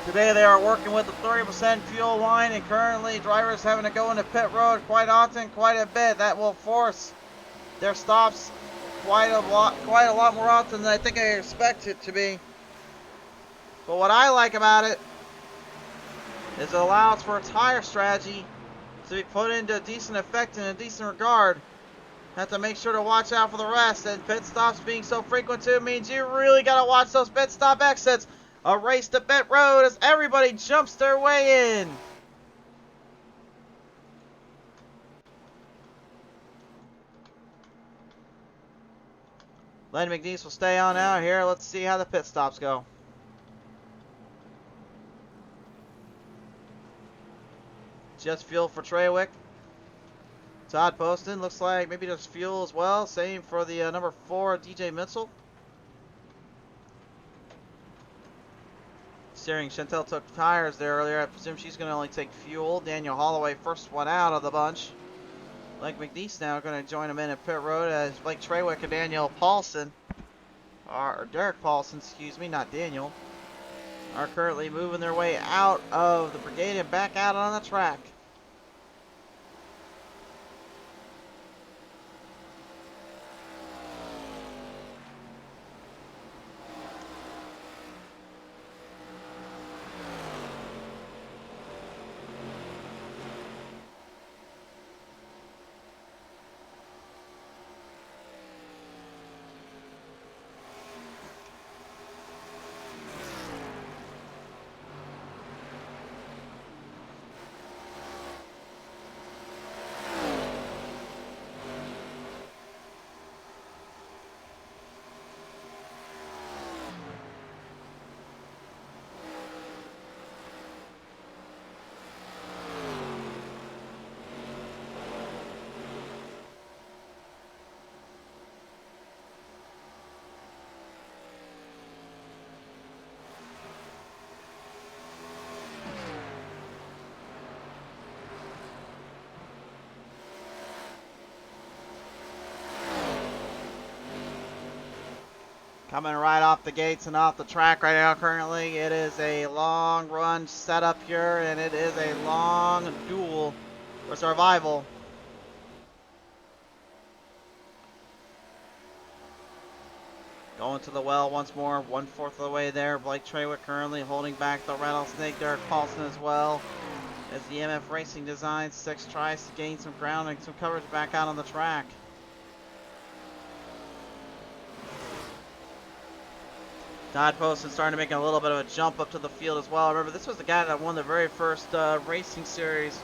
Today they are working with the 30% fuel line, and currently drivers having to go into pit road quite often, quite a bit. That will force their stops quite a lot more often than I think I expect it to be. But what I like about it is it allows for a tire strategy to be put into decent effect and a decent regard. Have to make sure to watch out for the rest, and pit stops being so frequent too means you really got to watch those pit stop exits. A race to pit road as everybody jumps their way in. Len McNeese will stay on out here. Let's see how the pit stops go. Just fuel for Treywick. Todd Poston looks like maybe just fuel as well. Same for the number 4, DJ Mitchell. Steering, Chantel took tires there earlier. I presume she's going to only take fuel. Daniel Holloway, first one out of the bunch. Blake McNeese now going to join him in at pit road as Blake Treywick and Daniel Paulson, or Derek Paulson, excuse me, not Daniel, are currently moving their way out of the brigade and back out on the track. Coming right off the gates and off the track right now currently. It is a long run setup here, and it is a long duel for survival. Going to the well once more, 1/4 of the way there. Blake Trawick currently holding back the rattlesnake. Derek Paulson as well. As the MF Racing Design 6 tries to gain some ground and some coverage back out on the track. Todd Poston starting to make a little bit of a jump up to the field as well. Remember, this was the guy that won the very first racing series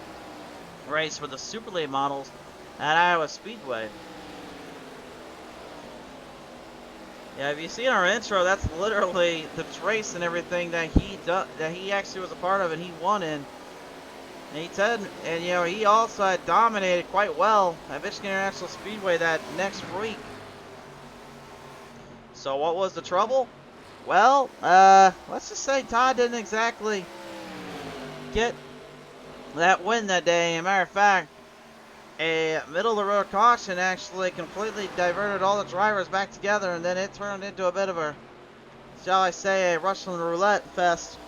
race for the Super Late models at Iowa Speedway. Yeah, if you see in our intro, that's literally the race and everything that he actually was a part of and he won in. And he said, and you know, he also had dominated quite well at Michigan International Speedway that next week. So what was the trouble? Well, let's just say Todd didn't exactly get that win that day. As a matter of fact, a middle-of-the-road caution actually completely diverted all the drivers back together, and then it turned into a bit of a, shall I say, a Russian roulette fest.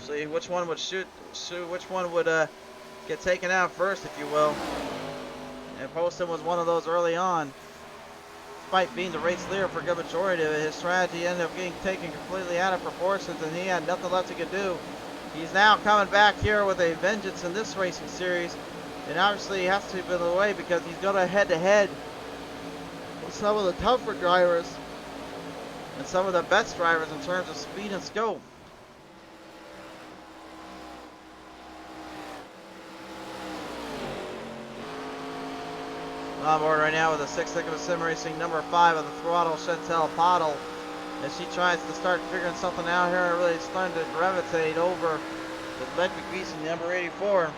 See which one would shoot which one would get taken out first, if you will. And Poston was one of those early on. Despite being the race leader for a good majority of it, his strategy ended up getting taken completely out of proportions, and he had nothing left he could do. He's now coming back here with a vengeance in this racing series, and obviously he has to be in the way because he's going head-to-head with some of the tougher drivers and some of the best drivers in terms of speed and scope. On board right now with a 6 Sigma Sim Racing number 5 of the throttle, Chantel Pottle, as she tries to start figuring something out here and really starting to gravitate over the Blake McBeeson number 84.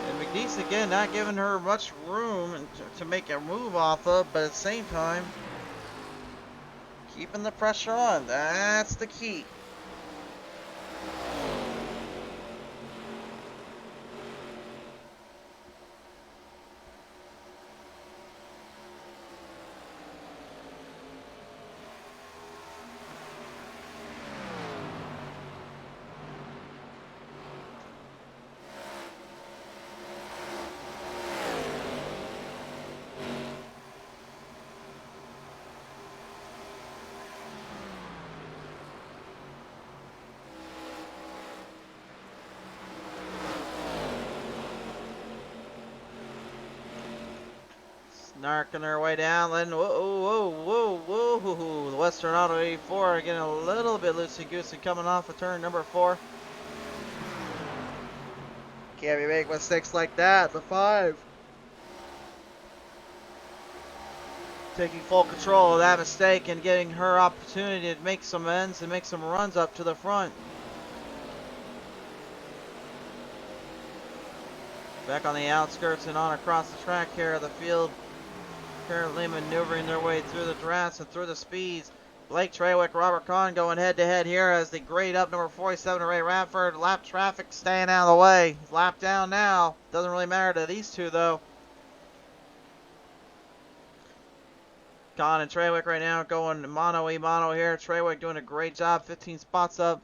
And McNeese again not giving her much room to make a move off of, but at the same time keeping the pressure on. That's the key. Narking their way down, letting, whoa. The Western Auto 84 getting a little bit loosey-goosey coming off of turn number 4. Can't be making mistakes like that. The 5. Taking full control of that mistake and getting her opportunity to make some ends and make some runs up to the front. Back on the outskirts and on across the track here of the field. Currently maneuvering their way through the drafts and through the speeds. Blake Trawick, Robert Kahn going head-to-head here as they grade up number 47, Ray Radford. Lap traffic staying out of the way. He's lapped down now. Doesn't really matter to these two, though. Kahn and Trawick right now going mano-a-mano here. Trawick doing a great job, 15 spots up.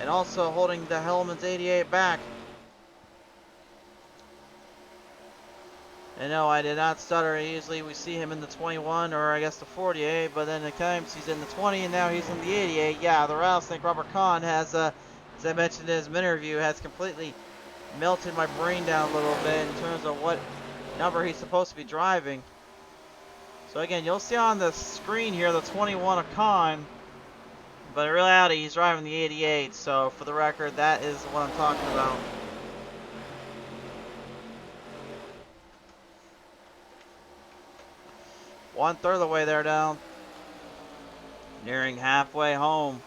And also holding the Hellman's 88 back. And no, I did not stutter. Usually we see him in the 21 or I guess the 48, but then at times he's in the 20 and now he's in the 88. Yeah, the rattlesnake Robert Kahn has, as I mentioned in his interview, has completely melted my brain down a little bit in terms of what number he's supposed to be driving. So again, you'll see on the screen here the 21 of Kahn, but in reality he's driving the 88. So for the record, that is what I'm talking about. One-third of the way there down. Nearing halfway home.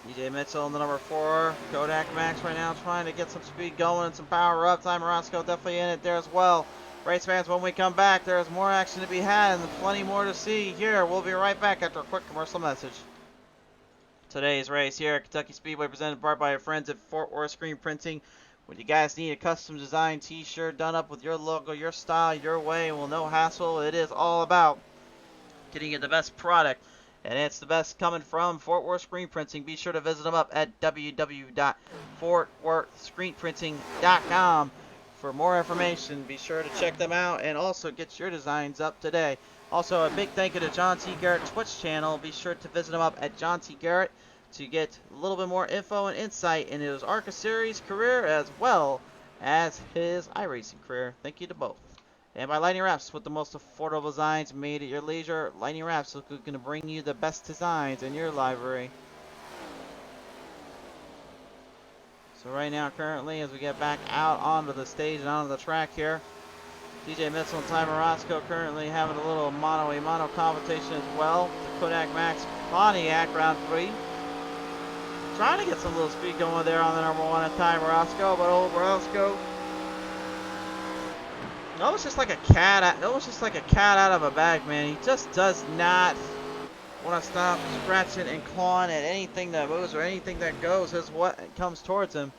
DJ Mitchell in the number 4. Kodak Max right now trying to get some speed going and some power up. Time Roscoe definitely in it there as well. Race fans, when we come back, there's more action to be had and plenty more to see here. We'll be right back after a quick commercial message. Today's race here at Kentucky Speedway, presented in part by our friends at Fort Worth Screen Printing. When you guys need a custom design t-shirt done up with your logo, your style, your way, well, no hassle. It is all about getting you the best product, and it's the best coming from Fort Worth Screen Printing. Be sure to visit them up at www.fortworthscreenprinting.com for more information. Be sure to check them out and also get your designs up today. Also, a big thank you to John T. Garrett Twitch channel. Be sure to visit him up at John T. Garrett to get a little bit more info and insight into his ARCA Series career as well as his iRacing career. Thank you to both. And by Lightning Wrapz, with the most affordable designs made at your leisure. Lightning Wrapz is going to bring you the best designs in your library. So right now, currently, as we get back out onto the stage and onto the track here, DJ Mitchell and Ty Morosco currently having a little mono-a-mono competition as well. The Kodak Max Pontiac round 3. Trying to get some little speed going there on the number 1 at Ty Morosco, but old Morosco, almost just like a cat out of a bag, man. He just does not want to stop scratching and clawing at anything that moves or anything that goes as what comes towards him.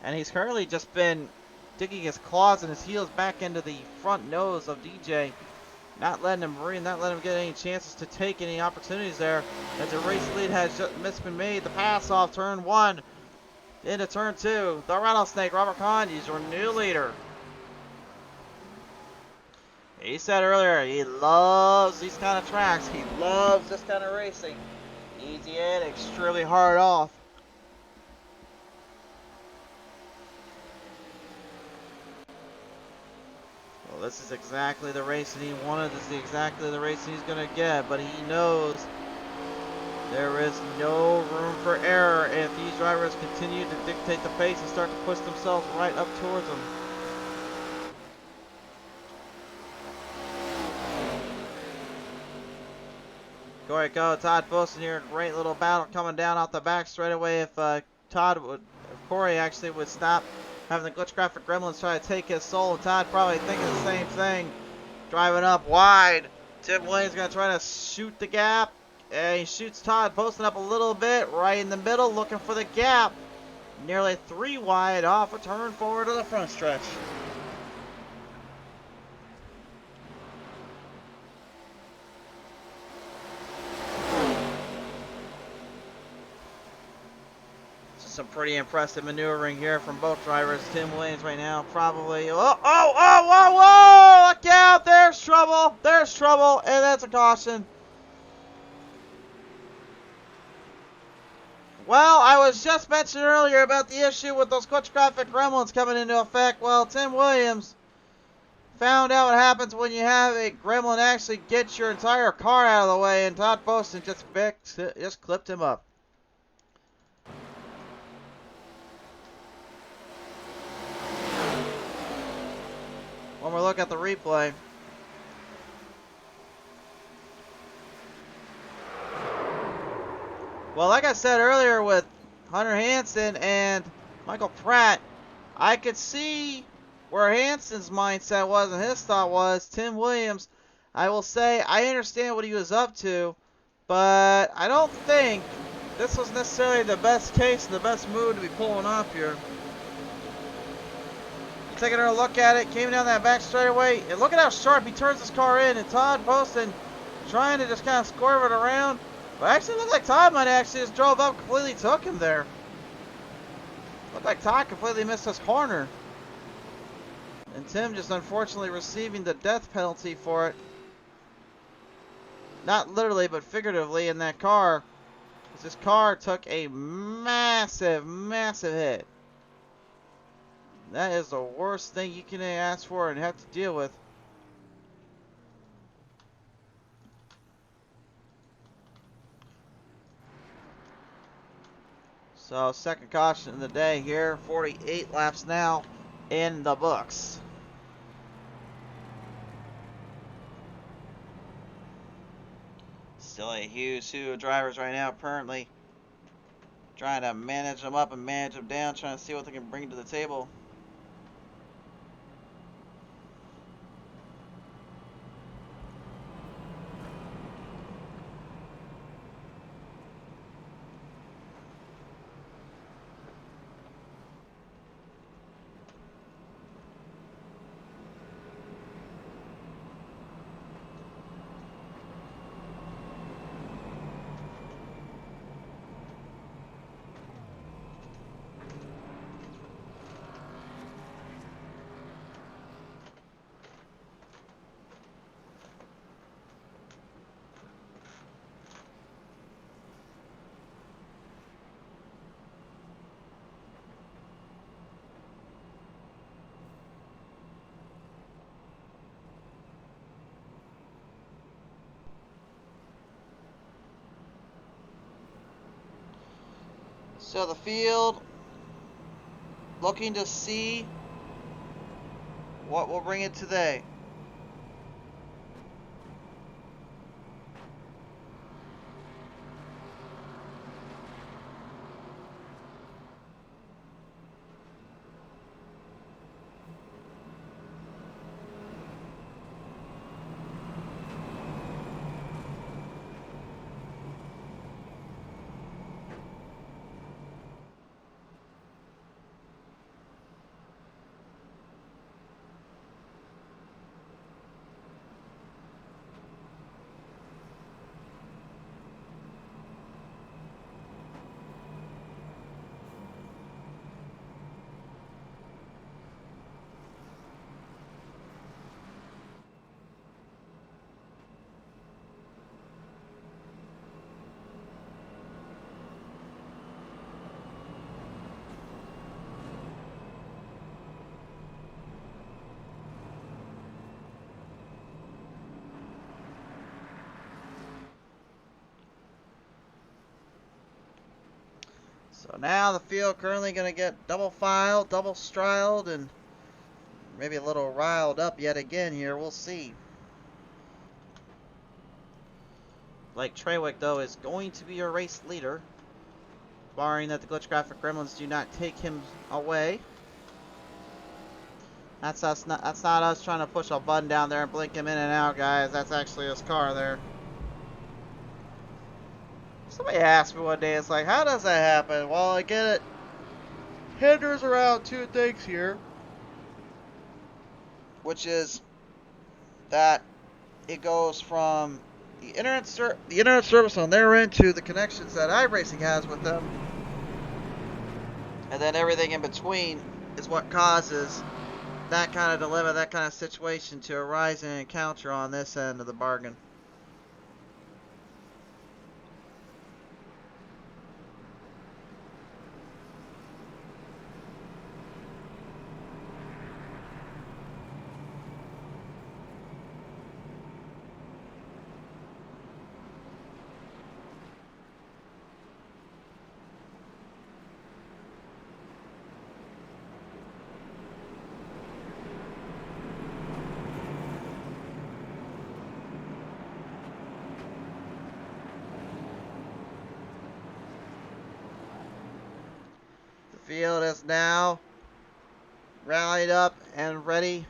And he's currently just been digging his claws and his heels back into the front nose of DJ, not letting him breathe, not letting him get any chances to take any opportunities there. As the race lead has just been made, the pass off turn 1 into turn 2. The Rattlesnake, Robert Kahn, is your new leader. He said earlier he loves these kind of tracks. He loves this kind of racing. Easy in, extremely hard off. Well, this is exactly the racing he wanted. This is exactly the racing he's going to get. But he knows there is no room for error if these drivers continue to dictate the pace and start to push themselves right up towards him. Corey Go, Todd Fossen here. Great little battle coming down off the back straight away. If Corey actually would stop having the glitch graphic gremlins try to take his soul. Todd probably thinking the same thing. Driving up wide. Tim Williams going to try to shoot the gap. And he shoots Todd, posting up a little bit. Right in the middle, looking for the gap. Nearly 3 wide off a turn forward to the front stretch. Some pretty impressive maneuvering here from both drivers. Tim Williams right now probably, whoa, look out, there's trouble, and that's a caution. Well, I was just mentioning earlier about the issue with those glitch graphic gremlins coming into effect. Well, Tim Williams found out what happens when you have a gremlin actually get your entire car out of the way, and Todd Poston just clipped him up. One more look at the replay. Well, like I said earlier with Hunter Hansen and Michael Pratt, I could see where Hansen's mindset was and his thought was. Tim Williams, I will say, I understand what he was up to, but I don't think this was necessarily the best case and the best move to be pulling off here. Taking a look at it, came down that back straightaway, and look at how sharp he turns his car in, and Todd Poston trying to just kind of swerve it around. But actually looked like Todd might actually just drove up, completely took him there. Looked like Todd completely missed his corner. And Tim just unfortunately receiving the death penalty for it. Not literally, but figuratively in that car. Because this car took a massive, massive hit. That is the worst thing you can ask for and have to deal with. So, second caution of the day here. 48 laps now in the books. Still a huge slew of drivers right now currently trying to manage them up and manage them down, trying to see what they can bring to the table. So the field looking to see what will bring it today. So now the field currently going to get double filed, double striled, and maybe a little riled up yet again here. We'll see. Blake Trawick, though, is going to be your race leader, barring that the glitch graphic gremlins do not take him away. That's not us trying to push a button down there and blink him in and out, guys. That's actually his car there. Somebody asked me one day, it's like, how does that happen? Well, I get it. Hinders around two things here, which is that it goes from the internet service on their end to the connections that iRacing has with them, and then everything in between is what causes that kind of dilemma, that kind of situation to arise and encounter on this end of the bargain. Field is now rallied up and ready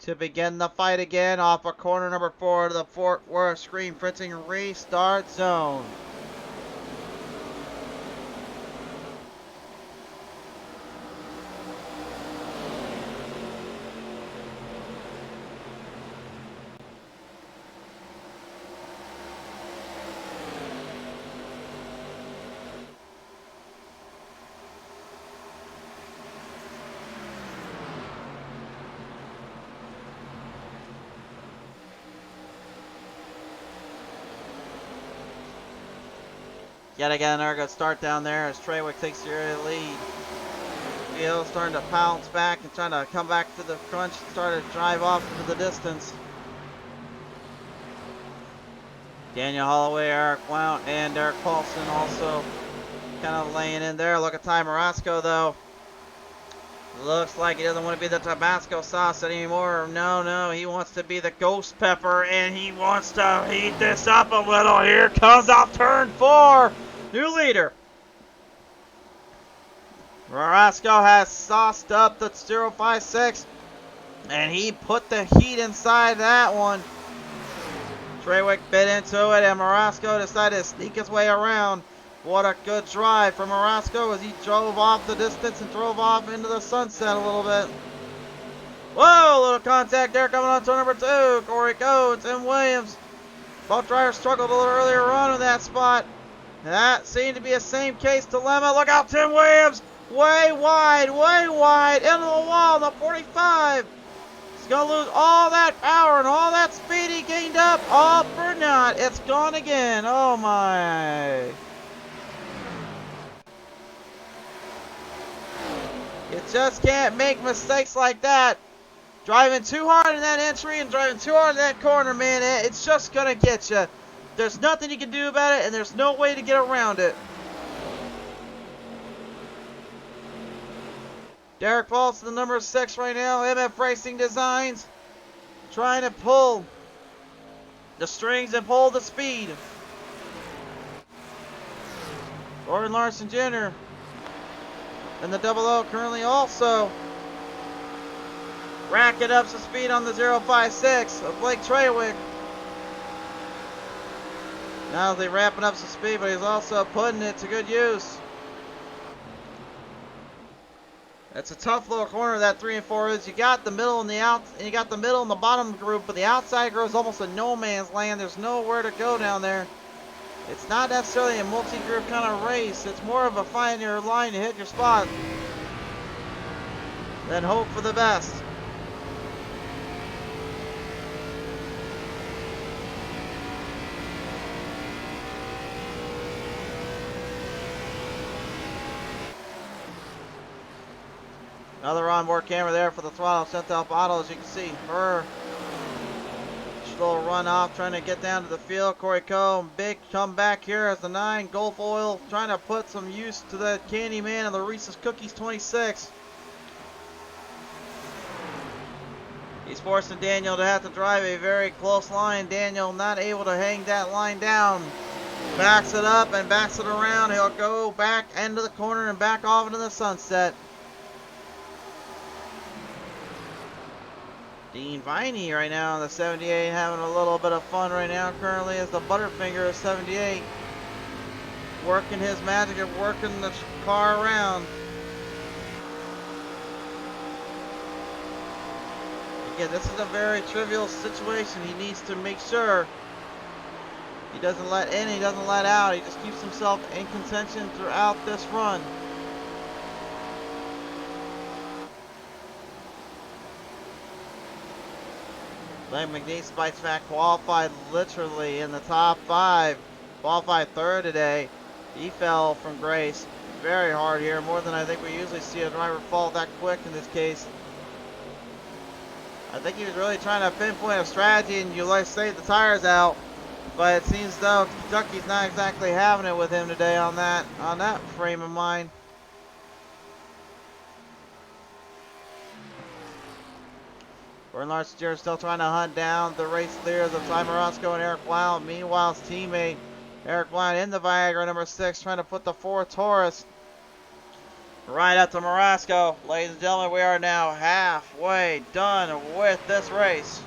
to begin the fight again off of corner number 4 to the Fort Worth screen printing restart zone. Yet again, another good start down there as Trawick takes the early lead. Field starting to pounce back and trying to come back to the crunch, started to drive off into the distance. Daniel Holloway, Eric Blount, and Derek Paulson also kind of laying in there. Look at Ty Marasco though. Looks like he doesn't want to be the Tabasco sauce anymore. No, he wants to be the ghost pepper, and he wants to heat this up a little. Here comes off turn 4. New leader. Marasco has sauced up the 056, and he put the heat inside that one. Trawick bit into it, and Marasco decided to sneak his way around. What a good drive from Marasco as he drove off the distance and drove off into the sunset a little bit. Whoa, little contact there coming on turn number 2. Corey Coates and Williams. Both drivers struggled a little earlier on in that spot. That seemed to be a same case dilemma. Look out, Tim Williams. Way wide into the wall, the 45. He's going to lose all that power and all that speed he gained up. All for naught. It's gone again. Oh, my. You just can't make mistakes like that. Driving too hard in that entry and driving too hard in that corner, man, it's just going to get you. There's nothing you can do about it, and there's no way to get around it. Derek Paulson, the number 6 right now. MF Racing Designs trying to pull the strings and pull the speed. Gordon Larson Jr. and the 00 currently also racking up some speed on the 056 of Blake Trawick. Now they're ramping up some speed, but he's also putting it to good use. It's a tough little corner that 3 and 4 is. You got the middle and the out, and you got the middle and the bottom group, but the outside group is almost a no man's land. There's nowhere to go down there. It's not necessarily a multi-group kind of race. It's more of a find your line to hit your spot. Then hope for the best. Another onboard camera there for the throttle set up auto, as you can see. Her little run off, trying to get down to the field. Corey Coe, big comeback here as the 9 Gulf Oil, trying to put some use to the Candyman and the Reese's Cookies 26. He's forcing Daniel to have to drive a very close line. Daniel not able to hang that line down. Backs it up and backs it around. He'll go back into the corner and back off into the sunset. Dean Viney right now on the 78 having a little bit of fun right now currently as the Butterfinger of 78 working his magic of working the car around. Again, this is a very trivial situation. He needs to make sure he doesn't let in, he doesn't let out. He just keeps himself in contention throughout this run. Glenn McNeese Spice Fact qualified literally in the top 5. Qualified 3rd today. He fell from grace. Very hard here, more than I think we usually see a driver fall that quick in this case. I think he was really trying to pinpoint a strategy and you like save the tires out. But it seems though Kentucky's not exactly having it with him today on that frame of mind. Gordon Larson Jr. still trying to hunt down the race leaders of Ty Morosco and Eric Blount. Meanwhile, his teammate Eric Blount in the Viagra number 6 trying to put the 4 Taurus right up to Morosco. Ladies and gentlemen, we are now halfway done with this race.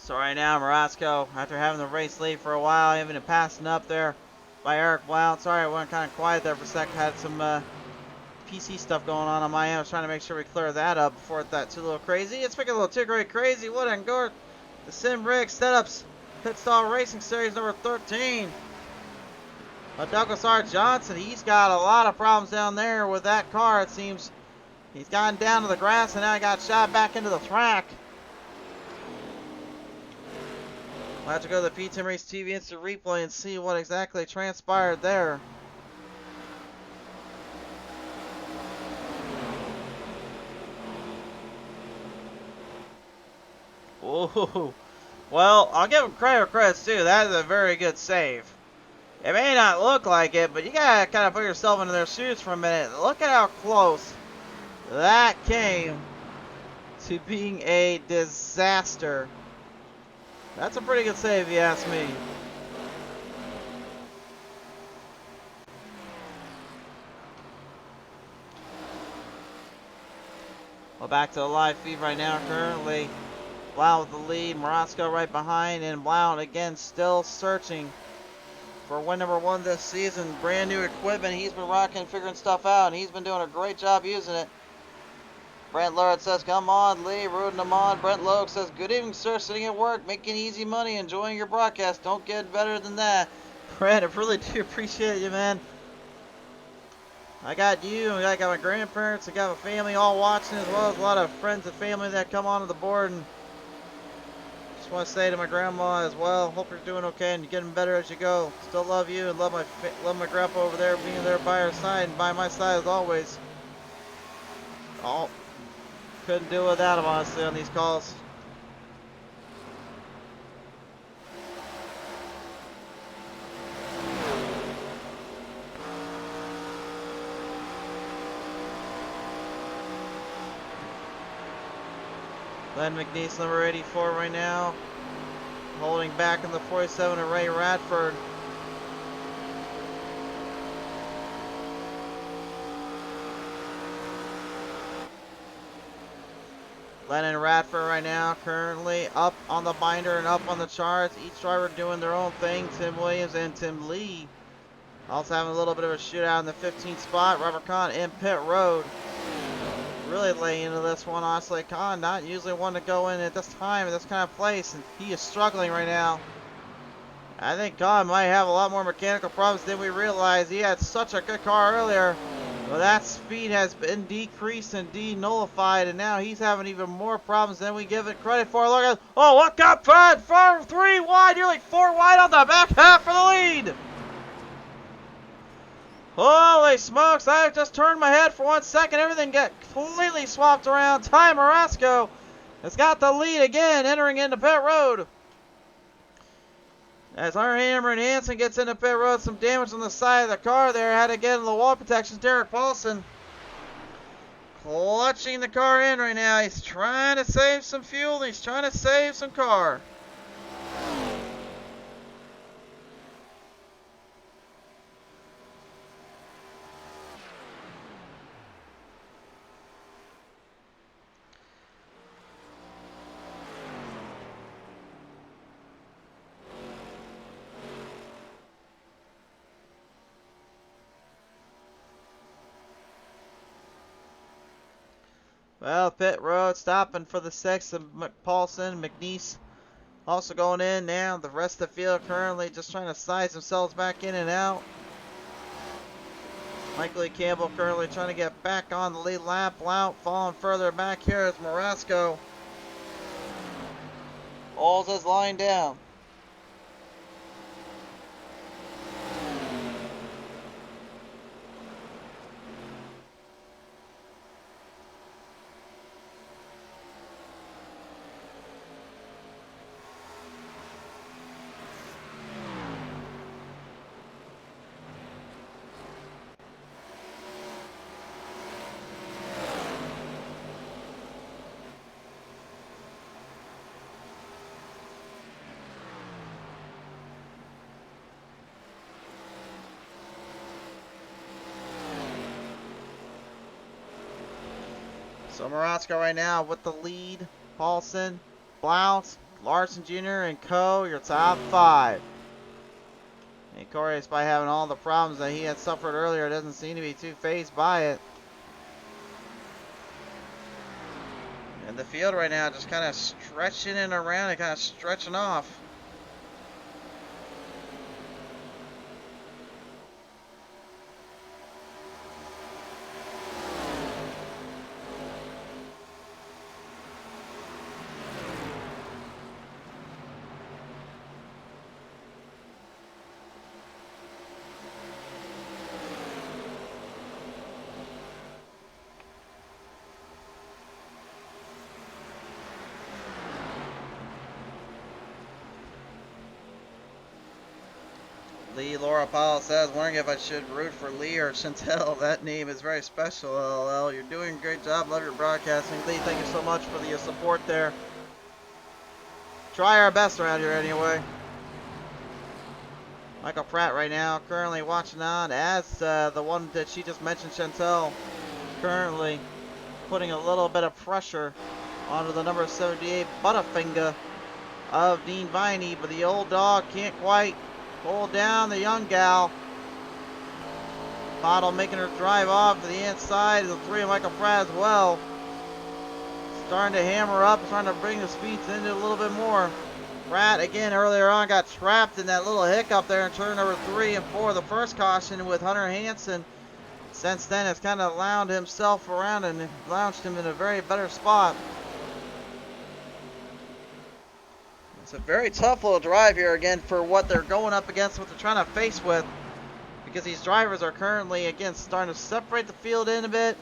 So right now, Morosco, after having the race lead for a while, even passing up there by Eric Blount. Sorry, I went kind of quiet there for a sec. Had some PC stuff going on my end. I was trying to make sure we clear that up before it got too little crazy. It's making a little too great crazy. Wood and Gort, the Sim Rig Setups Pit Stall Racing Series number 13. Douglas R. Johnson, he's got a lot of problems down there with that car. It seems he's gotten down to the grass and now he got shot back into the track. We'll have to go to the P10 Race TV Instant Replay and see what exactly transpired there. Ooh. Well, I'll give him credit where credit's due. That is a very good save. It may not look like it, but you gotta kind of put yourself into their shoes for a minute. Look at how close that came to being a disaster. That's a pretty good save, if you ask me. Well, back to the live feed right now. Currently, Blount with the lead. Morosco right behind. And Blount again still searching for win number 1 this season. Brand new equipment. He's been rocking, figuring stuff out, and he's been doing a great job using it. Brent Lord says, come on, Lee, rooting him on. Brent Logue says, good evening, sir. Sitting at work, making easy money, enjoying your broadcast. Don't get better than that. Brent, I really do appreciate you, man. I got you, and I got my grandparents, I got my family all watching, as well as a lot of friends and family that come onto the board. And just want to say to my grandma as well, hope you're doing okay and you're getting better as you go. Still love you and love my grandpa over there, being there by her side and by my side as always. Oh. Couldn't do without him, honestly, on these calls. Glenn McNeese, number 84 right now. Holding back in the 47 to Ray Radford. Lennon Radford right now currently up on the binder and up on the charts. Each driver doing their own thing. Tim Williams and Tim Lee also having a little bit of a shootout in the 15th spot. Robert Kahn in pit road. Really laying into this one, honestly. Kahn not usually one to go in at this time, in this kind of place, and he is struggling right now. I think Kahn might have a lot more mechanical problems than we realized. He had such a good car earlier. Well, that speed has been decreased and de-nullified, and now he's having even more problems than we give it credit for. Look at, oh, look up front, 3 wide, nearly 4 wide on the back half for the lead. Holy smokes, I just turned my head for 1 second. Everything got completely swapped around. Ty Marasco has got the lead again, entering into pit road. As our Hammer and Hansen gets into pit road, some damage on the side of the car there. Had to get into the wall protections. Derek Paulson clutching the car in right now. He's trying to save some fuel. He's trying to save some car. Well, pit road stopping for the 6th of Paulson, McNeese also going in now. The rest of the field currently just trying to size themselves back in and out. Michael E. Campbell currently trying to get back on the lead lap. Blount falling further back here as Marasco holds his line down. So Marasco right now with the lead. Paulson, Blount, Larson Jr., and Co. Your top 5. And Corey, despite having all the problems that he had suffered earlier, doesn't seem to be too fazed by it. And the field right now just kind of stretching in around and kind of stretching off. Lee Laura Powell says, wondering if I should root for Lee or Chantel. That name is very special, LL. You're doing a great job. Love your broadcasting. Lee, thank you so much for the support there. Try our best around here anyway. Michael Pratt right now currently watching on as the one that she just mentioned, Chantel, currently putting a little bit of pressure onto the number 78 Butterfinger of Dean Viney, but the old dog can't quite hold down the young gal. Bottle making her drive off to the inside. The 3 of Michael Pratt as well. Starting to hammer up, trying to bring the speeds into a little bit more. Pratt, again, earlier on got trapped in that little hiccup there in turn number 3 and 4. The first caution with Hunter Hansen. Since then, has kind of lounged himself around and launched him in a very better spot. It's a very tough little drive here again for what they're going up against, what they're trying to face with. Because these drivers are currently, again, starting to separate the field in a bit.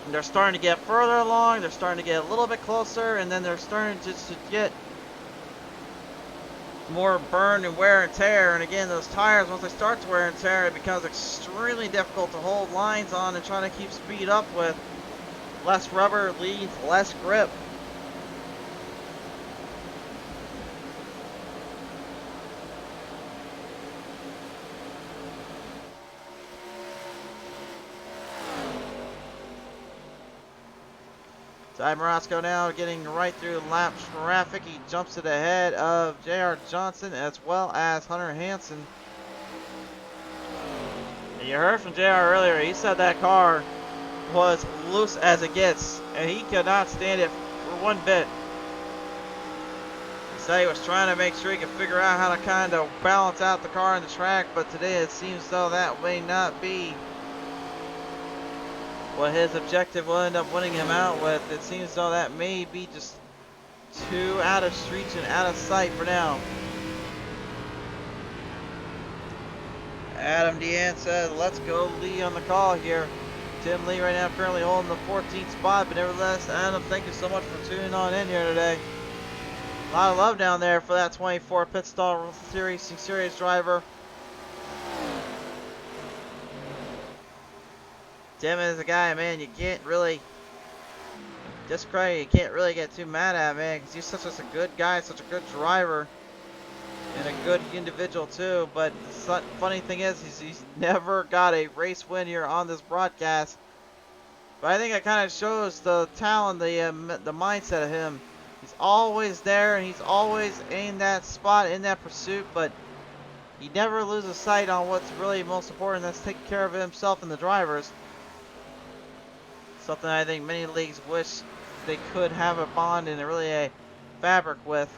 And they're starting to get further along. They're starting to get a little bit closer. And then they're starting just to get more burn and wear and tear. And again, those tires, once they start to wear and tear, it becomes extremely difficult to hold lines on and trying to keep speed up with. Less rubber leads less grip. Ty Morosco now getting right through lap traffic. He jumps it ahead of J.R. Johnson as well as Hunter Hansen. And you heard from J.R. earlier, he said that car was loose as it gets, and he could not stand it for one bit. He said he was trying to make sure he could figure out how to kind of balance out the car on the track, but today it seems though that may not be what his objective will end up winning him out with. It seems though that may be just too out of reach and out of sight for now. Adam Deanne says, let's go Lee on the call here. Tim Lee right now currently holding the 14th spot, but nevertheless, Adam, thank you so much for tuning on in here today. A lot of love down there for that 24 pit stall series driver. Tim is a guy, man, you can't really discredit, you can't really get too mad at, man, because he's such a good guy, such a good driver, and a good individual too. But the funny thing is, he's never got a race win here on this broadcast. But I think it kind of shows the talent, the mindset of him. He's always there, and he's always in that spot, in that pursuit, but he never loses sight on what's really most important, that's taking care of himself and the drivers. Something I think many leagues wish they could have a bond and really a fabric with.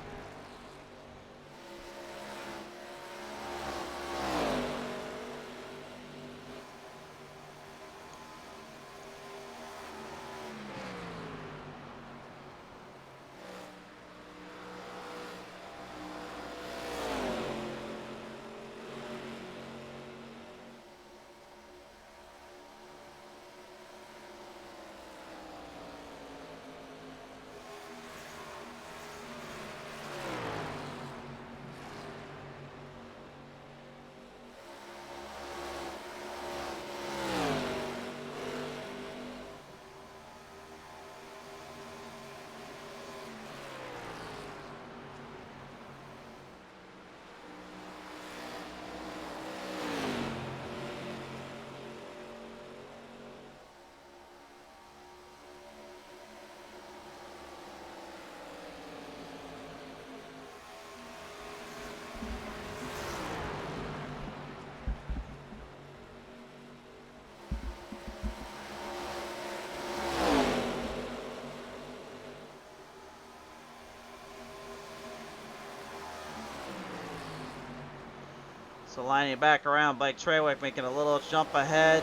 So lining it back around, Blake Treywick making a little jump ahead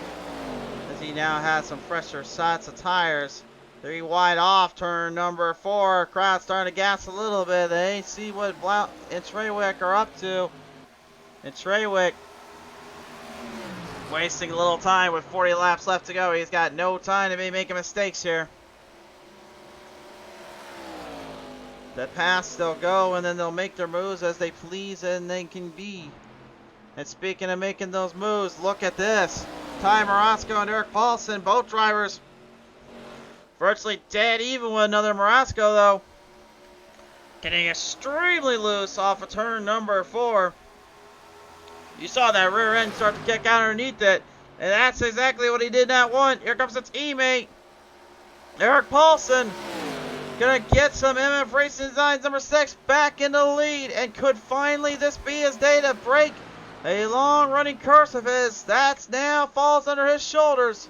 as he now has some fresher sets of tires. 3 wide off turn number 4. Crowd starting to gas a little bit. They see what Blount and Treywick are up to. And Treywick wasting a little time with 40 laps left to go. He's got no time to be making mistakes here. The pass, they'll go and then they'll make their moves as they please and they can be. And speaking of making those moves, look at this. Ty Morosco and Eric Paulson, both drivers virtually dead even with another Morosco though. Getting extremely loose off of turn number 4. You saw that rear end start to kick out underneath it. And that's exactly what he did not want. Here comes its teammate, Eric Paulson. Gonna get some MF Racing Designs number 6 back in the lead. And could finally this be his day to break a long running curse of his? That's now falls under his shoulders.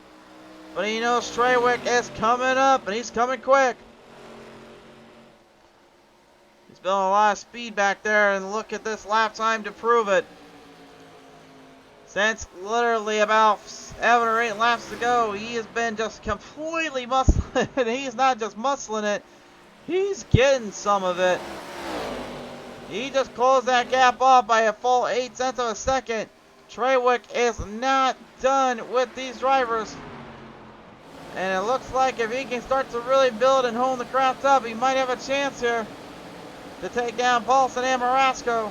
But he knows Treywick is coming up, and he's coming quick. He's building a lot of speed back there, and look at this lap time to prove it. Since literally about 7 or 8 laps to go, he has been just completely muscling it. He's not just muscling it, he's getting some of it. He just closed that gap off by a full 0.8 of a second. Treywick is not done with these drivers. And it looks like if he can start to really build and hone the craft up, he might have a chance here to take down Paulson and Marasco.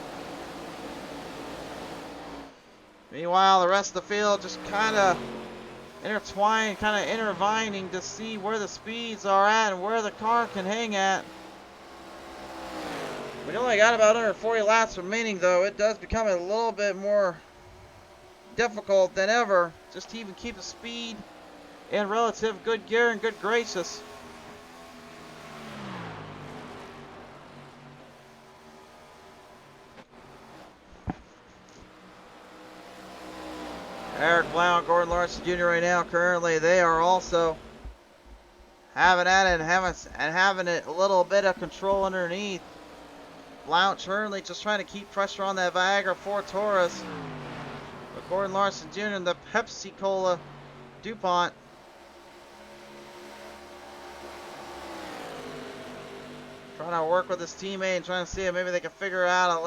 Meanwhile, the rest of the field just kind of intertwined, kind of intervining to see where the speeds are at and where the car can hang at. We only got about 140 laps remaining, though. It does become a little bit more difficult than ever just to even keep the speed in relative good gear and good graces. Eric Blount, Gordon Larson Jr. right now, currently, they are also having at it and having it a little bit of control underneath. Blount currently just trying to keep pressure on that Viagra 4 Taurus. But Gordon Larson Jr. and the Pepsi Cola DuPont. Trying to work with his teammate and trying to see if maybe they can figure out a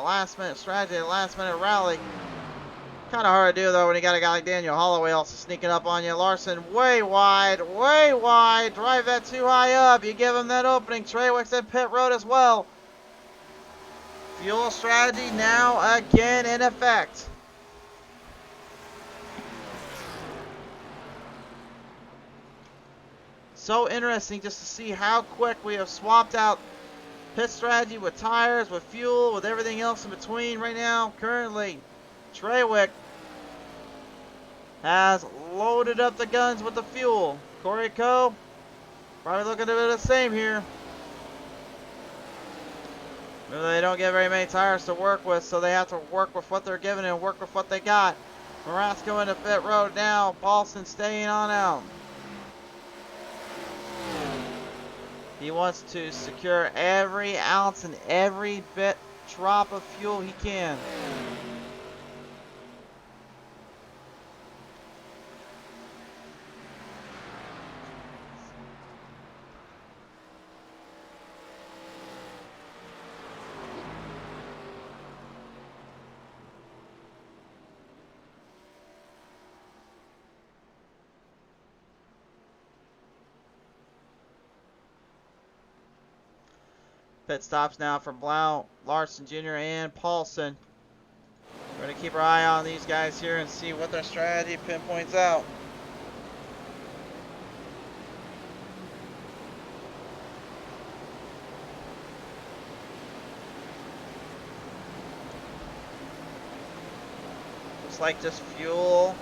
last minute strategy, a last minute rally. Kind of hard to do though when you got a guy like Daniel Holloway also sneaking up on you. Larson way wide, drive that too high up. You give him that opening. Treywick's in pit road as well. Fuel strategy now again in effect. So interesting just to see how quick we have swapped out pit strategy with tires, with fuel, with everything else in between right now. Currently, Treywick has loaded up the guns with the fuel. Corey Coe, probably looking to do the same here. They don't get very many tires to work with, so they have to work with what they're given and work with what they got. Marasco into pit road now. Paulson staying on out. He wants to secure every ounce and every bit drop of fuel he can. Pit stops now for Blount, Larson Jr. and Paulson. We're going to keep our eye on these guys here and see what their strategy pinpoints out. Looks like just fuel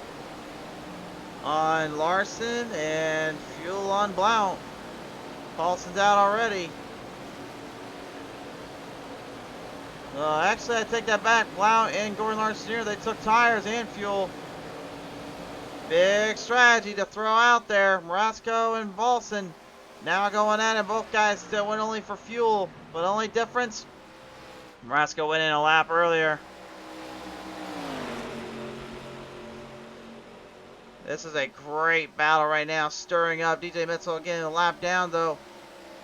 on Larson and fuel on Blount. Paulson's out already. Actually, I take that back. Blount and Gordon Larson Jr., they took tires and fuel. Big strategy to throw out there. Marasco and Paulson now going at it. Both guys still went only for fuel, but only difference, Marasco went in a lap earlier. This is a great battle right now, stirring up. DJ Mitchell getting a lap down, though.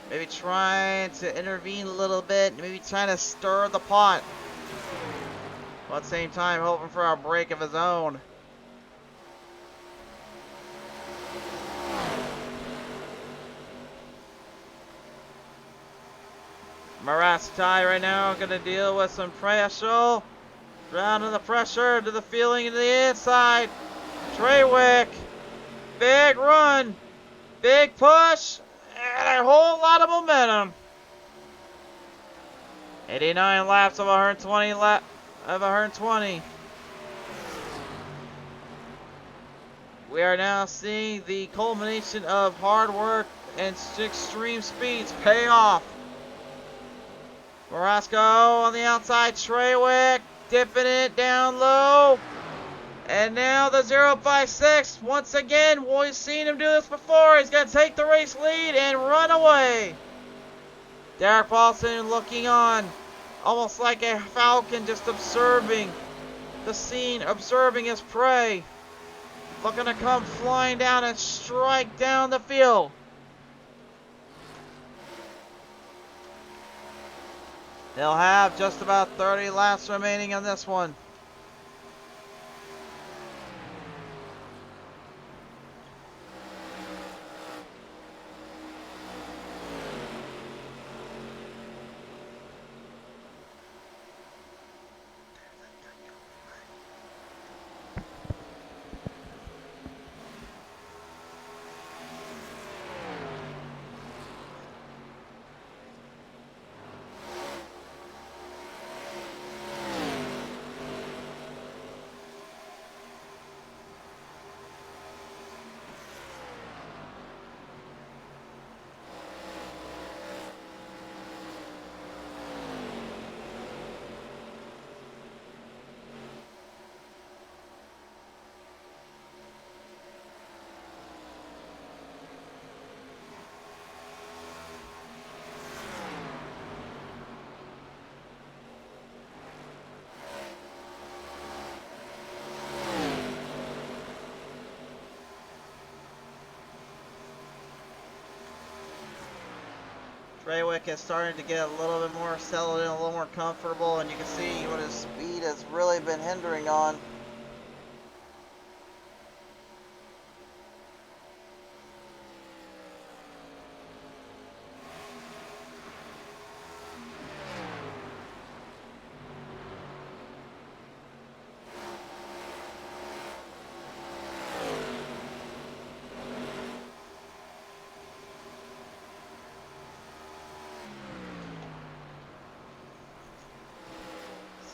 Maybe trying to intervene a little bit. Maybe trying to stir the pot. But at the same time, hoping for a break of his own. Marasco right now going to deal with some pressure. Down to the pressure, to the feeling to the inside. Treywick. Big run. Big push. And a whole lot of momentum. 89 laps of 120 of 120. We are now seeing the culmination of hard work and extreme speeds pay off. Morasco on the outside, Treywick dipping it down low. And now the 056, once again, we've seen him do this before. He's going to take the race lead and run away. Derek Paulson looking on, almost like a falcon, just observing the scene, observing his prey. Looking to come flying down and strike down the field. They'll have just about 30 laps remaining on this one. Treywick is starting to get a little bit more settled in, a little more comfortable, and you can see what his speed has really been hindering on.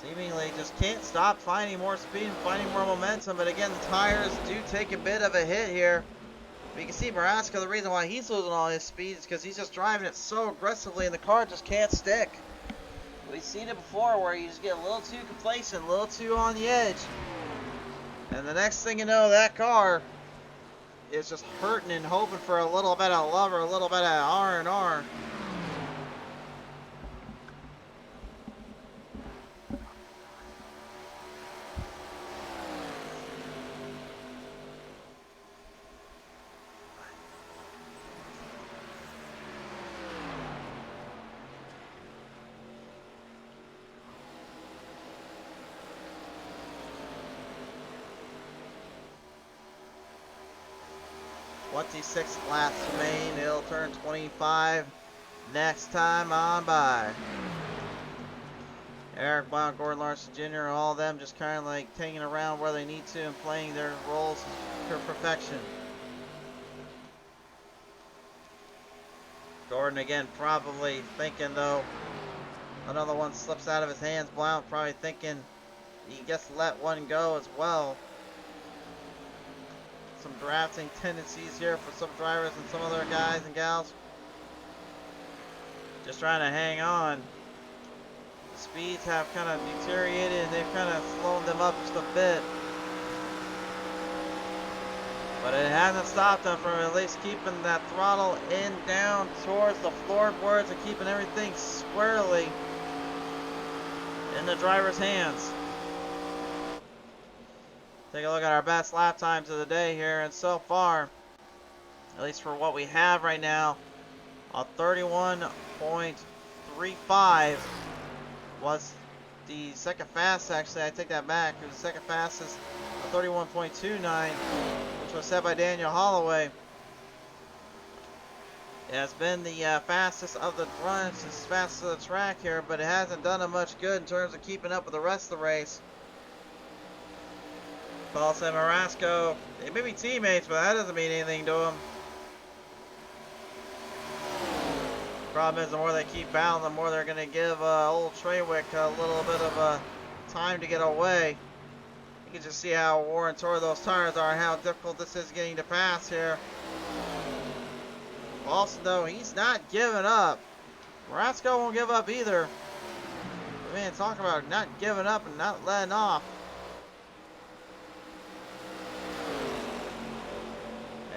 Seemingly just can't stop finding more speed and finding more momentum, but again, the tires do take a bit of a hit here. But you can see Maraska, the reason why he's losing all his speed is because he's just driving it so aggressively and the car just can't stick. We've seen it before where you just get a little too complacent, a little too on the edge. And the next thing you know, that car is just hurting and hoping for a little bit of love or a little bit of R&R. Six laps remain. It'll turn 25 next time on by. Eric Blount, Gordon Larson Jr., all of them just kind of like hanging around where they need to and playing their roles to perfection. Gordon again probably thinking though, another one slips out of his hands. Blount probably thinking he gets to let one go as well. Some drafting tendencies here for some drivers and some other guys and gals. Just trying to hang on. The speeds have kind of deteriorated and they've kind of slowed them up just a bit. But it hasn't stopped them from at least keeping that throttle in down towards the floorboards and keeping everything squarely in the driver's hands. Take a look at our best lap times of the day here, and so far, at least for what we have right now, a 31.35 was the second fastest. Actually, I take that back. It was the second fastest, a 31.29, which was set by Daniel Holloway. It has been the fastest of the runs, it's fastest of the track here, but it hasn't done them much good in terms of keeping up with the rest of the race. Paulson and Marasco, they may be teammates, but that doesn't mean anything to them. Problem is, the more they keep battling, the more they're going to give old Treywick a little bit of time to get away. You can just see how worn and torn those tires are and how difficult this is getting to pass here. Paulson, though, he's not giving up. Rasco won't give up either. Man, talk about not giving up and not letting off.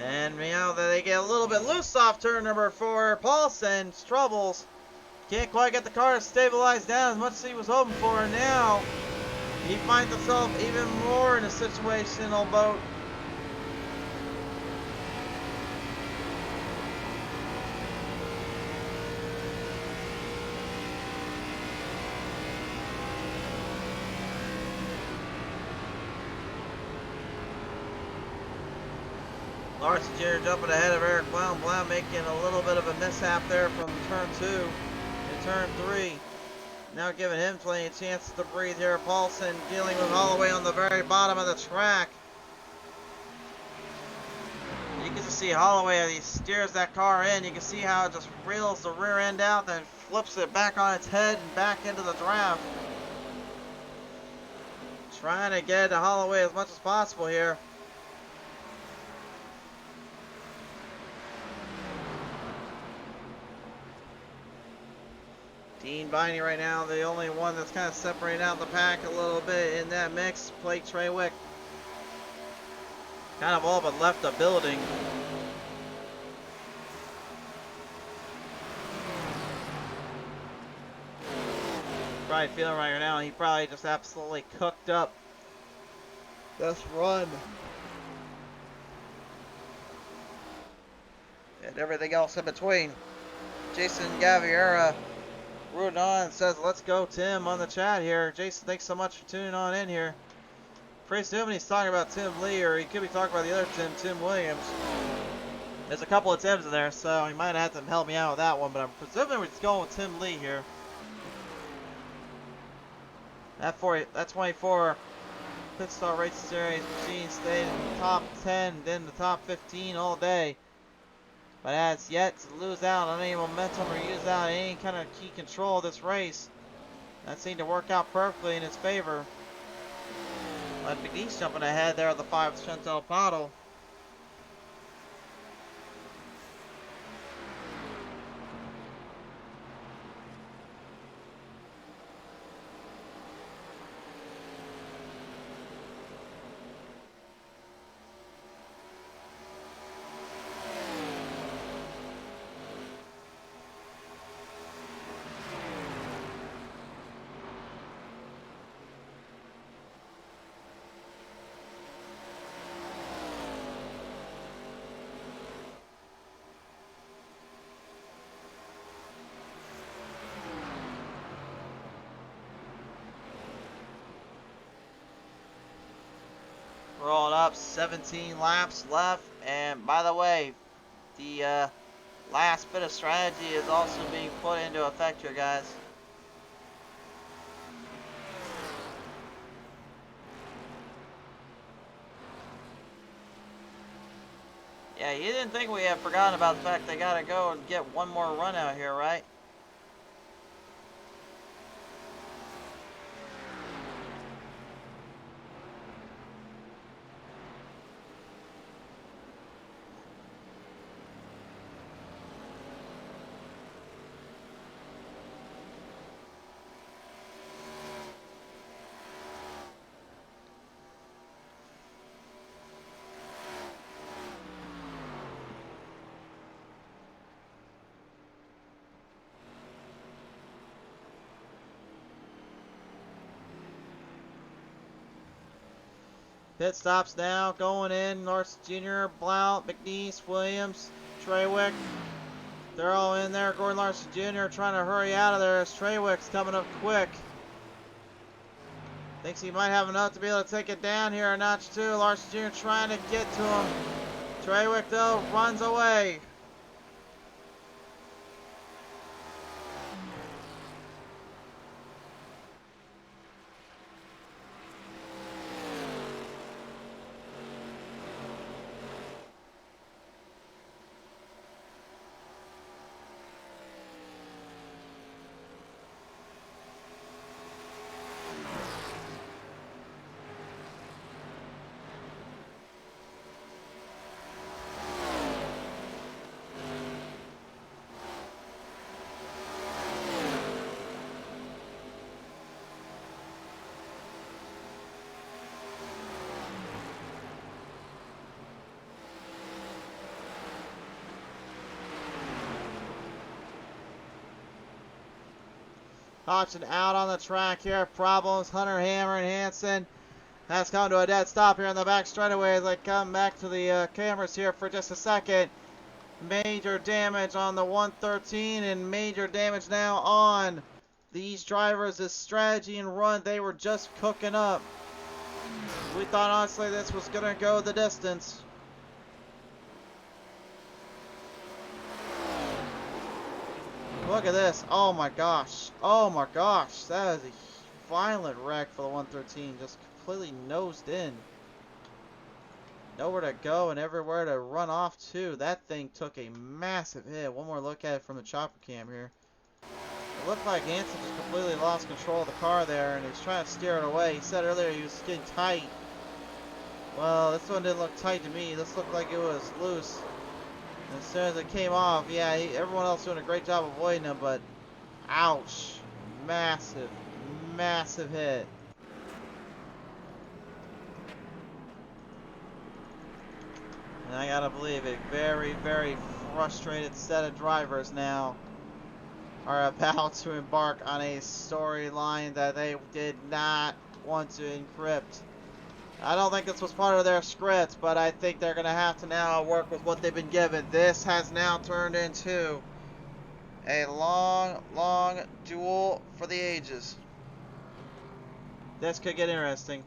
And now that they get a little bit loose off turn number 4, Paulson troubles. Can't quite get the car to stabilize down as much as he was hoping for, and now he finds himself even more in a situational boat. Larson Jr. jumping ahead of Eric Blount. Blount making a little bit of a mishap there from turn 2 and turn 3. Now giving him plenty of chances to breathe here. Paulson dealing with Holloway on the very bottom of the track. You can just see Holloway as he steers that car in. You can see how it just reels the rear end out, then flips it back on its head and back into the draft. Trying to get to Holloway as much as possible here. Dean Biney right now, the only one that's kind of separating out the pack a little bit in that mix. Blake Treywick kind of all but left the building. Probably feeling right now, he probably just absolutely cooked up this run. And everything else in between. Jason Gaviera rooting on, says, let's go, Tim, on the chat here. Jason, thanks so much for tuning on in here. Presuming he's talking about Tim Lee, or he could be talking about the other Tim, Tim Williams. There's a couple of Tims in there, so he might have to help me out with that one, but I'm presuming we're just going with Tim Lee here. That 24 Pit Star Race Series machine stayed in the top 10, then the top 15 all day. But has yet to lose out on any momentum or use out any kind of key control of this race. That seemed to work out perfectly in his favor. But McNeese jumping ahead there of the 5 Chantel Paddle. Rolling up, 17 laps left, and by the way, the last bit of strategy is also being put into effect here, guys. Yeah, you didn't think we had forgotten about the fact they gotta go and get one more run out here, right? Pit stops now, going in. Larson Jr., Blount, McNeese, Williams, Treywick. They're all in there. Gordon Larson Jr. trying to hurry out of there as Treywick's coming up quick. Thinks he might have enough to be able to take it down here a notch too. Larson Jr. trying to get to him. Treywick though runs away. Caution out on the track here. Problems. Hunter, Hammer, and Hansen has come to a dead stop here in the back straightaway as they come back to the cameras here for just a second. Major damage on the 113 and major damage now on these drivers. This strategy and run they were just cooking up. We thought honestly this was going to go the distance. Look at this. Oh my gosh. Oh my gosh. That is a violent wreck for the 113. Just completely nosed in. Nowhere to go and everywhere to run off to. That thing took a massive hit. One more look at it from the chopper cam here. It looked like Hansen just completely lost control of the car there and he was trying to steer it away. He said earlier he was getting tight. Well, this one didn't look tight to me. This looked like it was loose. And as soon as it came off, yeah, everyone else doing a great job avoiding him, but ouch. Massive, massive hit. And I gotta believe a very, very frustrated set of drivers now are about to embark on a storyline that they did not want to encrypt. I don't think this was part of their script, but I think they're going to have to now work with what they've been given. This has now turned into a long, long duel for the ages. This could get interesting.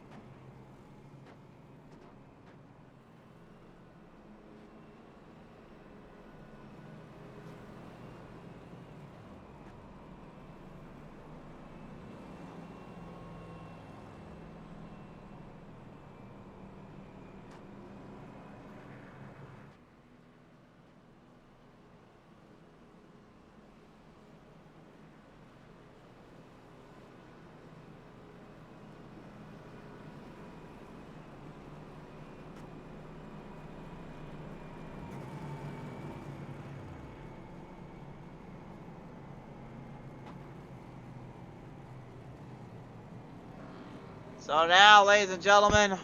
So now, ladies and gentlemen,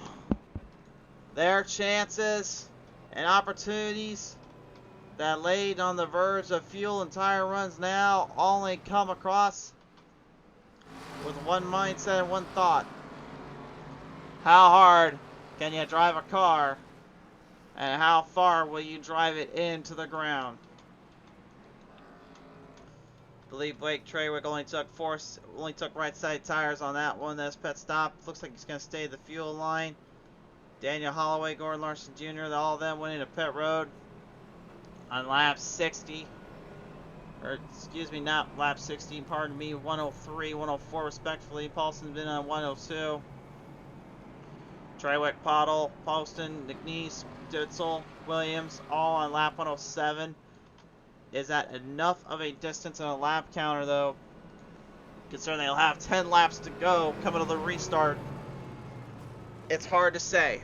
their chances and opportunities that laid on the verge of fuel and tire runs now only come across with one mindset and one thought. How hard can you drive a car, and how far will you drive it into the ground? I believe Blake Treywick only took right side tires on that one. That's pit stop. Looks like he's going to stay the fuel line. Daniel Holloway, Gordon Larson Jr., all of them went into pit road on lap 60. Or, excuse me, not lap 60, pardon me, 103, 104 respectively. Paulson's been on 102. Treywick, Pottle, Poston, McNeese, Ditzel, Williams, all on lap 107. Is that enough of a distance in a lap counter, though? Considering they'll have 10 laps to go coming to the restart. It's hard to say.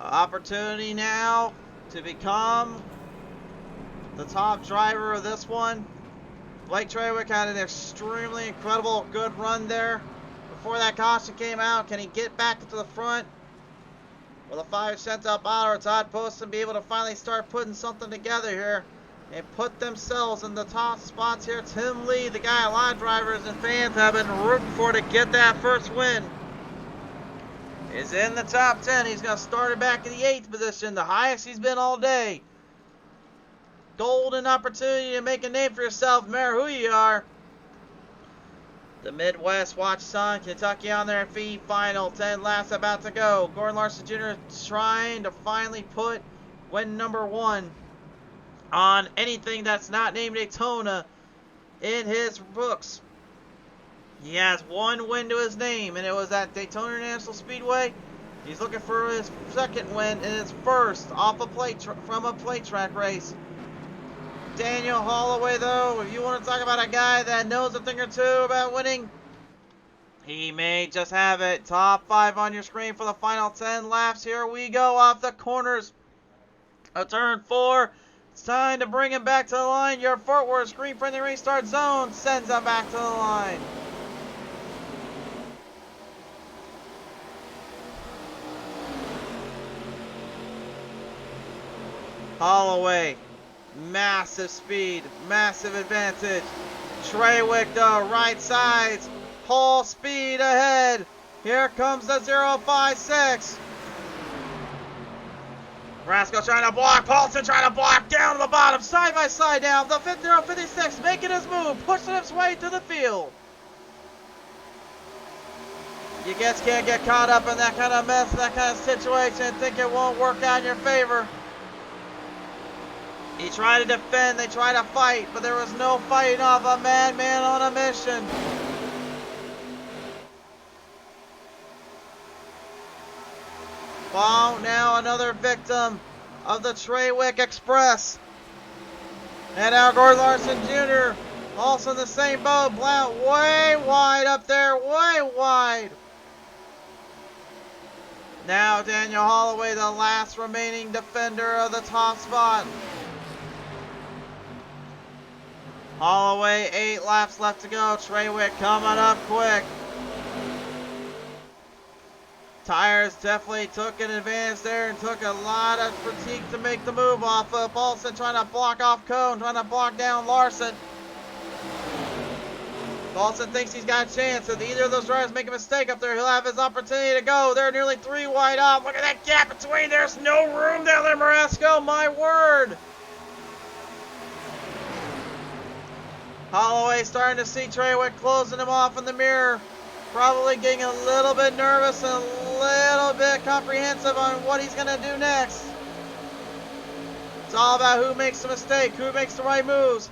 Opportunity now to become the top driver of this one. Blake Treywick had an extremely incredible good run there before that caution came out. Can he get back to the front with a 5 cent up auto or Todd Post and be able to finally start putting something together here and put themselves in the top spots here? Tim Lee, the guy a lot of drivers and fans have been rooting for to get that first win. is in the top 10. He's going to start it back in the 8th position, the highest he's been all day. Golden opportunity to make a name for yourself, no matter who you are. The Midwest watch on. Kentucky on their feet. Final 10 laps about to go. Gordon Larson Jr. trying to finally put win number 1 on anything that's not named Daytona in his books. He has 1 win to his name, and it was at Daytona International Speedway. He's looking for his 2nd win and his 1st off a from a plate track race. Daniel Holloway, though, if you want to talk about a guy that knows a thing or two about winning, he may just have it. Top 5 on your screen for the final 10 laps. Here we go off the corners of turn 4. It's time to bring him back to the line. Your Fort Worth screen-friendly restart zone sends him back to the line. Holloway, massive speed, massive advantage. Treywick, the right sides, full speed ahead. Here comes the 056. Rascal trying to block, Paulson trying to block, down to the bottom, side by side down. The 056 making his move, pushing his way to the field. You just can't get caught up in that kind of mess, that kind of situation, and think it won't work out in your favor. He tried to defend, they tried to fight, but there was no fighting off a madman on a mission. Wow, now another victim of the Treywick Express. And now Gordon Larson Jr. also in the same boat. Blount way wide up there, way wide. Now Daniel Holloway, the last remaining defender of the top spot. Holloway, 8 laps left to go. Treywick coming up quick. Tires definitely took an advantage there and took a lot of fatigue to make the move off of. Paulson trying to block off Cone, trying to block down Larson. Paulson thinks he's got a chance. If either of those drivers make a mistake up there, he'll have his opportunity to go. They're nearly 3 wide off. Look at that gap between. There's no room down there, Marasco. My word. Holloway starting to see Treywick closing him off in the mirror. Probably getting a little bit nervous and a little bit comprehensive on what he's going to do next. It's all about who makes the mistake, who makes the right moves,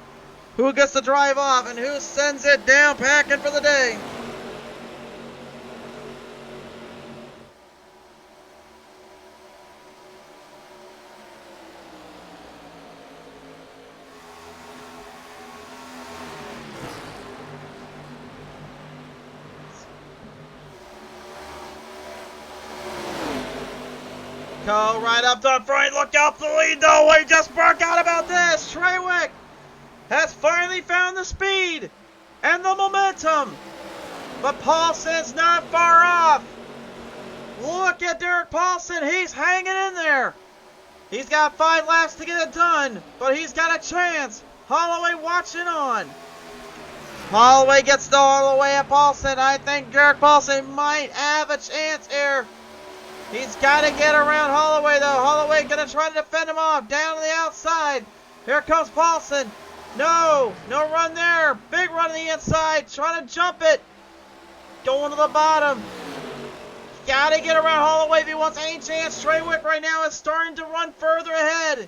who gets to drive off, and who sends it down packing for the day. Go right up the front, look out the lead though, we just broke out about this. Treywick has finally found the speed and the momentum, but Paulson's not far off. Look at Derek Paulson, he's hanging in there. He's got 5 laps to get it done, but he's got a chance. Holloway watching on. Holloway gets all the way at Paulson. I think Derek Paulson might have a chance here. He's got to get around Holloway, though. Holloway going to try to defend him off. Down to the outside. Here comes Paulson. No run there. Big run to the inside. Trying to jump it. Going to the bottom. Got to get around Holloway if he wants any chance. Treywick right now is starting to run further ahead.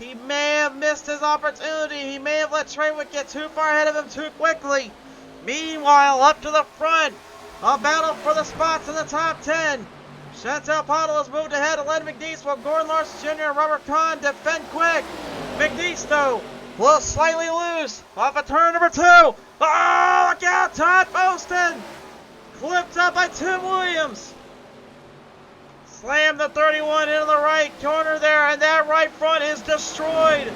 He may have missed his opportunity. He may have let Treywick get too far ahead of him too quickly. Meanwhile, up to the front. A battle for the spots in the top 10. Chantel Pottle has moved ahead of Len McNeese while Gordon Larson Jr. and Robert Kahn defend quick. McNeese, though, will slightly loose off of turn number 2. Oh, look out, Todd Poston. Clipped up by Tim Williams. Slammed the 31 into the right corner there, and that right front is destroyed.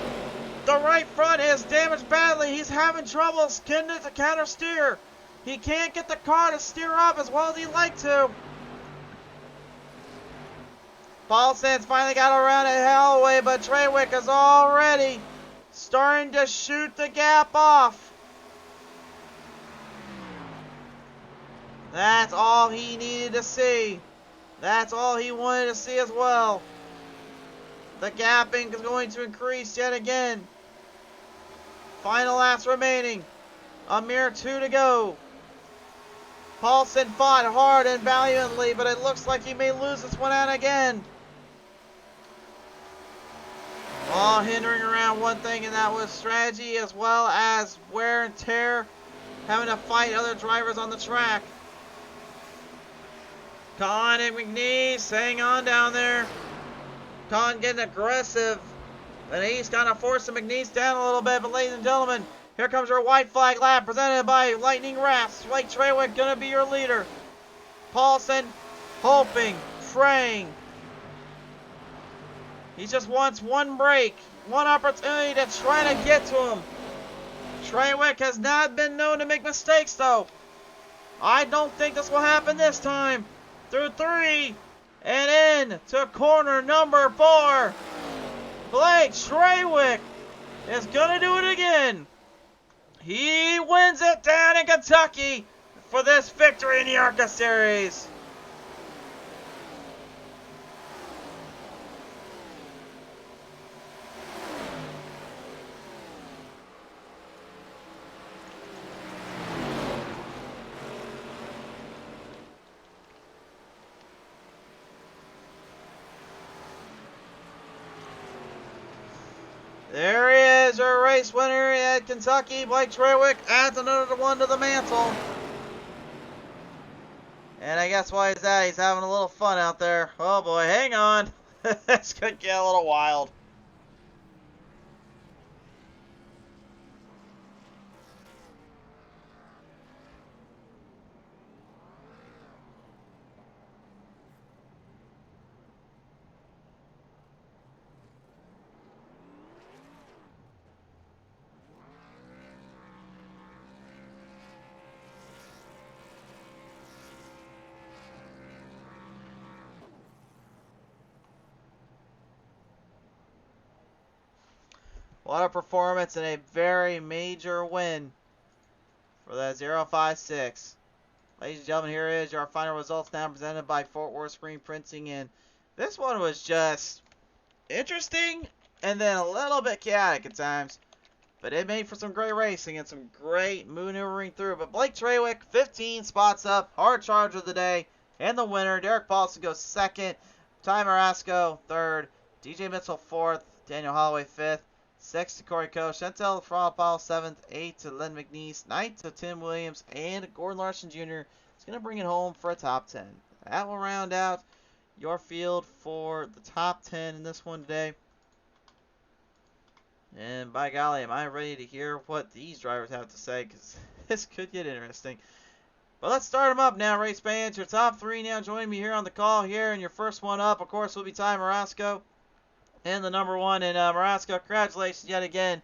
The right front is damaged badly. He's having trouble getting it to counter steer. He can't get the car to steer up as well as he'd like to. Paulson's finally got around at Holloway, but Treywick is already starting to shoot the gap off. That's all he needed to see. That's all he wanted to see as well. The gapping is going to increase yet again. Final laps remaining. A mere 2 to go. Paulson fought hard and valiantly, but it looks like he may lose this one out again. All hindering around one thing, and that was strategy as well as wear and tear, having to fight other drivers on the track. Con and McNeese, hang on down there. Con getting aggressive. And he's kind of forcing McNeese down a little bit, but ladies and gentlemen, here comes your white flag lap presented by Lightning Wrapz. Blake Traywick gonna be your leader. Paulson hoping, praying. He just wants one break, one opportunity to try to get to him. Traywick has not been known to make mistakes though. I don't think this will happen this time. Through 3 and in to corner number 4. Blake Traywick is gonna do it again. He wins it down in Kentucky for this victory in the ARCA Series. There he is, your race winner at Kentucky. Blake Traywick adds another one to the mantle. And I guess why he's that, he's having a little fun out there. Oh boy, hang on. This could get a little wild. What a performance and a very major win for that 056. Ladies and gentlemen, here is your final results now presented by Fort Worth Screen Printing. And this one was just interesting and then a little bit chaotic at times. But it made for some great racing and some great maneuvering through. But Blake Traywick, 15 spots up, hard charge of the day, and the winner. Derek Paulson goes second, Ty Marasco third, DJ Mitchell fourth, Daniel Holloway fifth, sixth to Corey Koch, Chantel Frolopal seventh, eighth to Len McNeese, ninth to Tim Williams, and Gordon Larson Jr. is going to bring it home for a top 10. That will round out your field for the top 10 in this one today. And by golly, am I ready to hear what these drivers have to say, because this could get interesting. But let's start them up now, race fans. Your top 3 now joining me here on the call here. And your first one up, of course, will be Ty Marasco. And the number 1. And Marasco, congratulations yet again.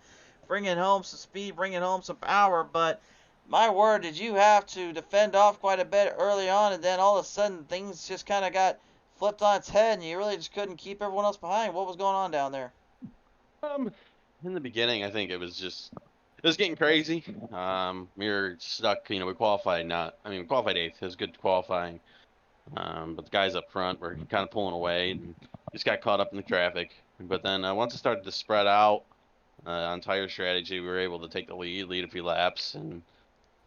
Bringing home some speed, bringing home some power. But my word, did you have to defend off quite a bit early on. And then all of a sudden, things just kind of got flipped on its head. And you really just couldn't keep everyone else behind. What was going on down there? In the beginning, I think it was getting crazy. We were stuck, we qualified we qualified 8th. It was good qualifying. But the guys up front were kind of pulling away and just got caught up in the traffic. But then once it started to spread out on tire strategy, we were able to take the lead a few laps. And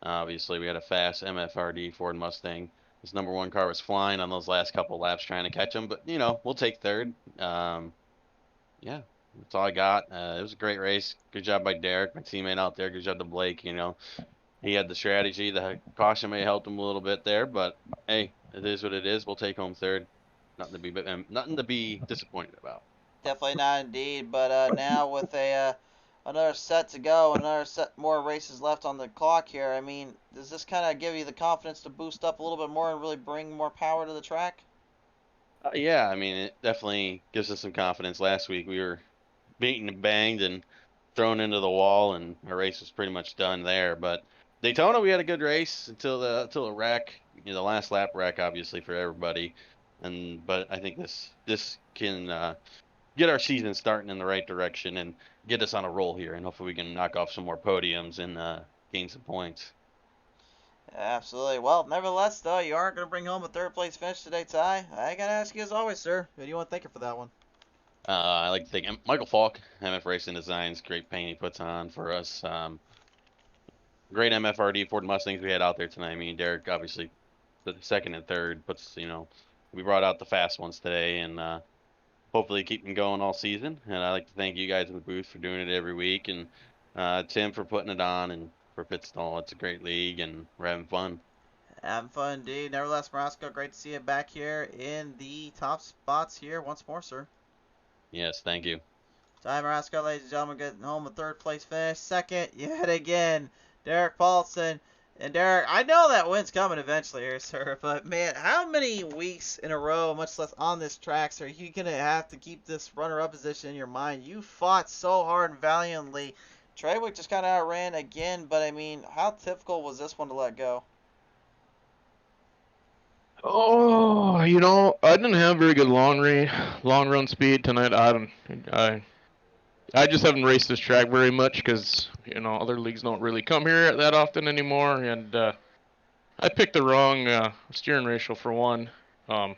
obviously we had a fast MFRD Ford Mustang. This number 1 car was flying on those last couple laps trying to catch him. But, we'll take third. Yeah. That's all I got. It was a great race. Good job by Derek, my teammate out there. Good job to Blake. He had the strategy. The caution may have helped him a little bit there, but hey, it is what it is. We'll take home third. Nothing to be disappointed about. Definitely not indeed. But now with another set to go, another set more races left on the clock here. I mean, does this kind of give you the confidence to boost up a little bit more and really bring more power to the track? Yeah, it definitely gives us some confidence. Last week we were beaten and banged and thrown into the wall, and our race was pretty much done there. But Daytona, we had a good race until the wreck, the last lap wreck, obviously for everybody. But I think this can get our season starting in the right direction and get us on a roll here, and hopefully we can knock off some more podiums and gain some points. Absolutely. Well, nevertheless, though, you are going to bring home a third place finish today, Ty. I got to ask you as always, sir. Who do you want to thank you for that one? I like to thank Michael Falk, MF Racing Designs. Great paint he puts on for us. Great MFRD Ford Mustangs we had out there tonight. Me and Derek, obviously, the second and third puts, we brought out the fast ones today, and hopefully keep them going all season. And I'd like to thank you guys in the booth for doing it every week, and Tim for putting it on, and for Pit Stall. It's a great league, and we're having fun. Having fun, indeed. Nevertheless, Morosco, great to see you back here in the top spots here once more, sir. Yes, thank you. Ty Morosco, ladies and gentlemen, getting home a third place finish. Second, yet again, Derek Paulson. And Derek, I know that win's coming eventually here, sir, but man, how many weeks in a row, much less on this track, sir, are you going to have to keep this runner-up position in your mind? You fought so hard and valiantly. Treywick just kind of outran again, but I mean, how difficult was this one to let go? Oh, I didn't have very good long run speed tonight. I just haven't raced this track very much because other leagues don't really come here that often anymore, and I picked the wrong steering ratio for one. Um,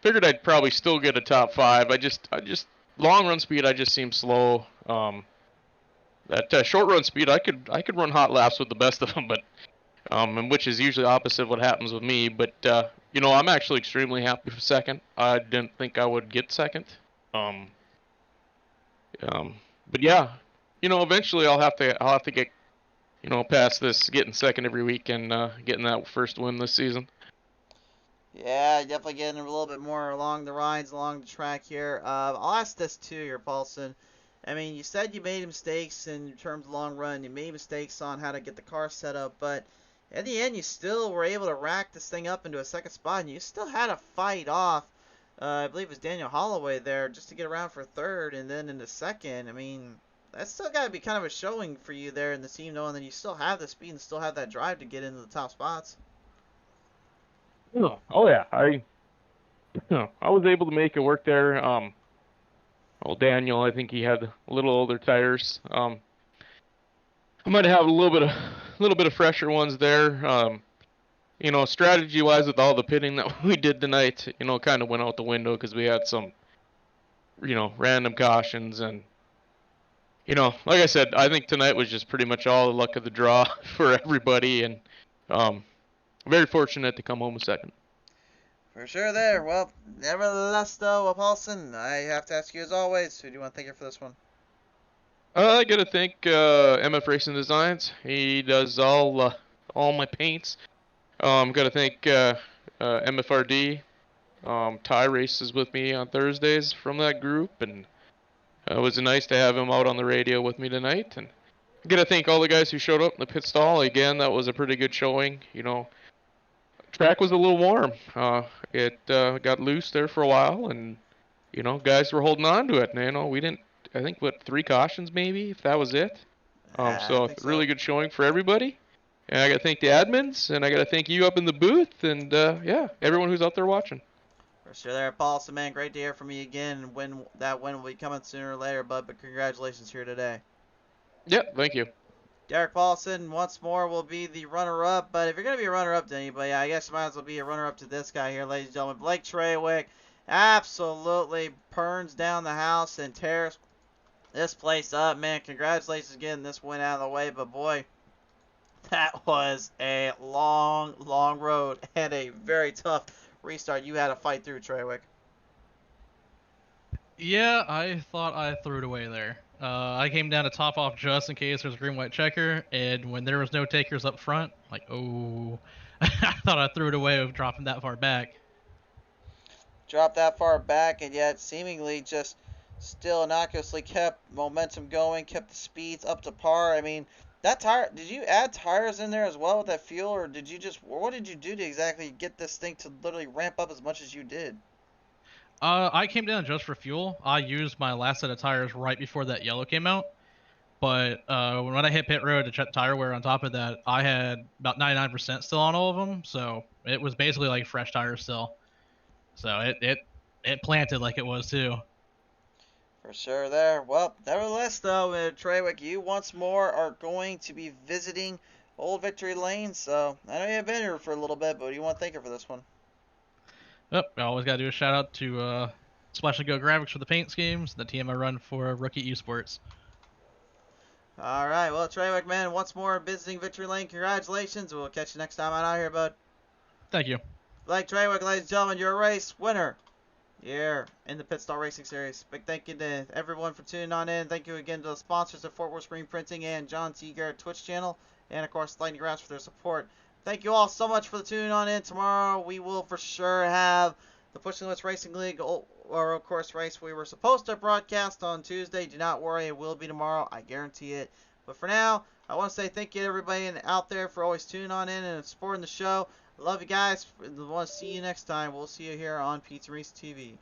Figured I'd probably still get a top 5. I just long run speed I just seem slow. That short run speed I could run hot laps with the best of them, but and which is usually opposite of what happens with me. But I'm actually extremely happy with second. I didn't think I would get second. Um, but yeah, eventually I'll have to get past this getting second every week and getting that first win this season. Yeah, definitely getting a little bit more along the rides, along the track here. I'll ask this too here, Paulson. I mean, you said you made mistakes in terms of long run. You made mistakes on how to get the car set up, but in the end, you still were able to rack this thing up into a second spot, and you still had to fight off, I believe it was Daniel Holloway there, just to get around for third, and then into second. I mean, that's still got to be kind of a showing for you there in the team, knowing that you still have the speed and still have that drive to get into the top spots. Oh yeah, I was able to make it work there. Daniel, I think he had a little older tires. I might have a little bit of fresher ones there. Strategy wise with all the pitting that we did tonight, kind of went out the window because we had some, random cautions and, like I said, I think tonight was just pretty much all the luck of the draw for everybody, and very fortunate to come home second. For sure there. Well, nevertheless, though, Paulson, I have to ask you as always, who do you want to thank you for this one? I gotta thank MF Racing Designs. He does all my paints. Gotta thank MFRD. Ty races with me on Thursdays from that group, and it was nice to have him out on the radio with me tonight. And I gotta thank all the guys who showed up in the pit stall. Again, that was a pretty good showing. Track was a little warm. It got loose there for a while, and guys were holding on to it. And, we didn't. I think 3 cautions maybe, if that was it. So really good showing for everybody. And I gotta thank the admins, and I gotta thank you up in the booth, and yeah, everyone who's out there watching. For sure there, Paulson, man. Great to hear from you again. That win will be coming sooner or later, bud, but congratulations here today. Yep, thank you. Derek Paulson, once more, will be the runner-up, but if you're going to be a runner-up to anybody, I guess you might as well be a runner-up to this guy here, ladies and gentlemen. Blake Treywick absolutely burns down the house and tears this place up, man. Congratulations getting this win out of the way, but boy, that was a long, long road and a very tough restart you had to fight through, Treywick. Yeah, I thought I threw it away there. I came down to top off just in case there's a green-white checker, and when there was no takers up front, like, oh, I thought I threw it away with dropping that far back. Dropped that far back, and yet seemingly just still innocuously kept momentum going, kept the speeds up to par. I mean, that tire, did you add tires in there as well with that fuel, or what did you do to exactly get this thing to literally ramp up as much as you did? I came down just for fuel. I used my last set of tires right before that yellow came out. But when I hit pit road to check tire wear on top of that, I had about 99% still on all of them. So it was basically like fresh tires still. So it planted like it was too. For sure there. Well, nevertheless, though, Treywick, you once more are going to be visiting Old Victory Lane. So I know you have been here for a little bit, but what do you want to thank her for this one? Yep, I always got to do a shout out to Splash and Go Graphics for the paint schemes, the team I run for Rookie Esports. All right, well, Treywick, man, once more visiting Victory Lane. Congratulations. We'll catch you next time out here, bud. Thank you. Blake Treywick, ladies and gentlemen, your race winner. Yeah, in the Pit Stall Racing Series. Big thank you to everyone for tuning on in. Thank you again to the sponsors of Fort Worth Screen Printing and John T. Garrett Twitch channel. And, of course, Lightning Wrapz for their support. Thank you all so much for the tuning on in. Tomorrow we will for sure have the Pushing Limits Racing League, or of course, race we were supposed to broadcast on Tuesday. Do not worry, it will be tomorrow. I guarantee it. But for now, I want to say thank you to everybody out there for always tuning on in and supporting the show. I love you guys. I want to see you next time. We'll see you here on Pizza Reese TV.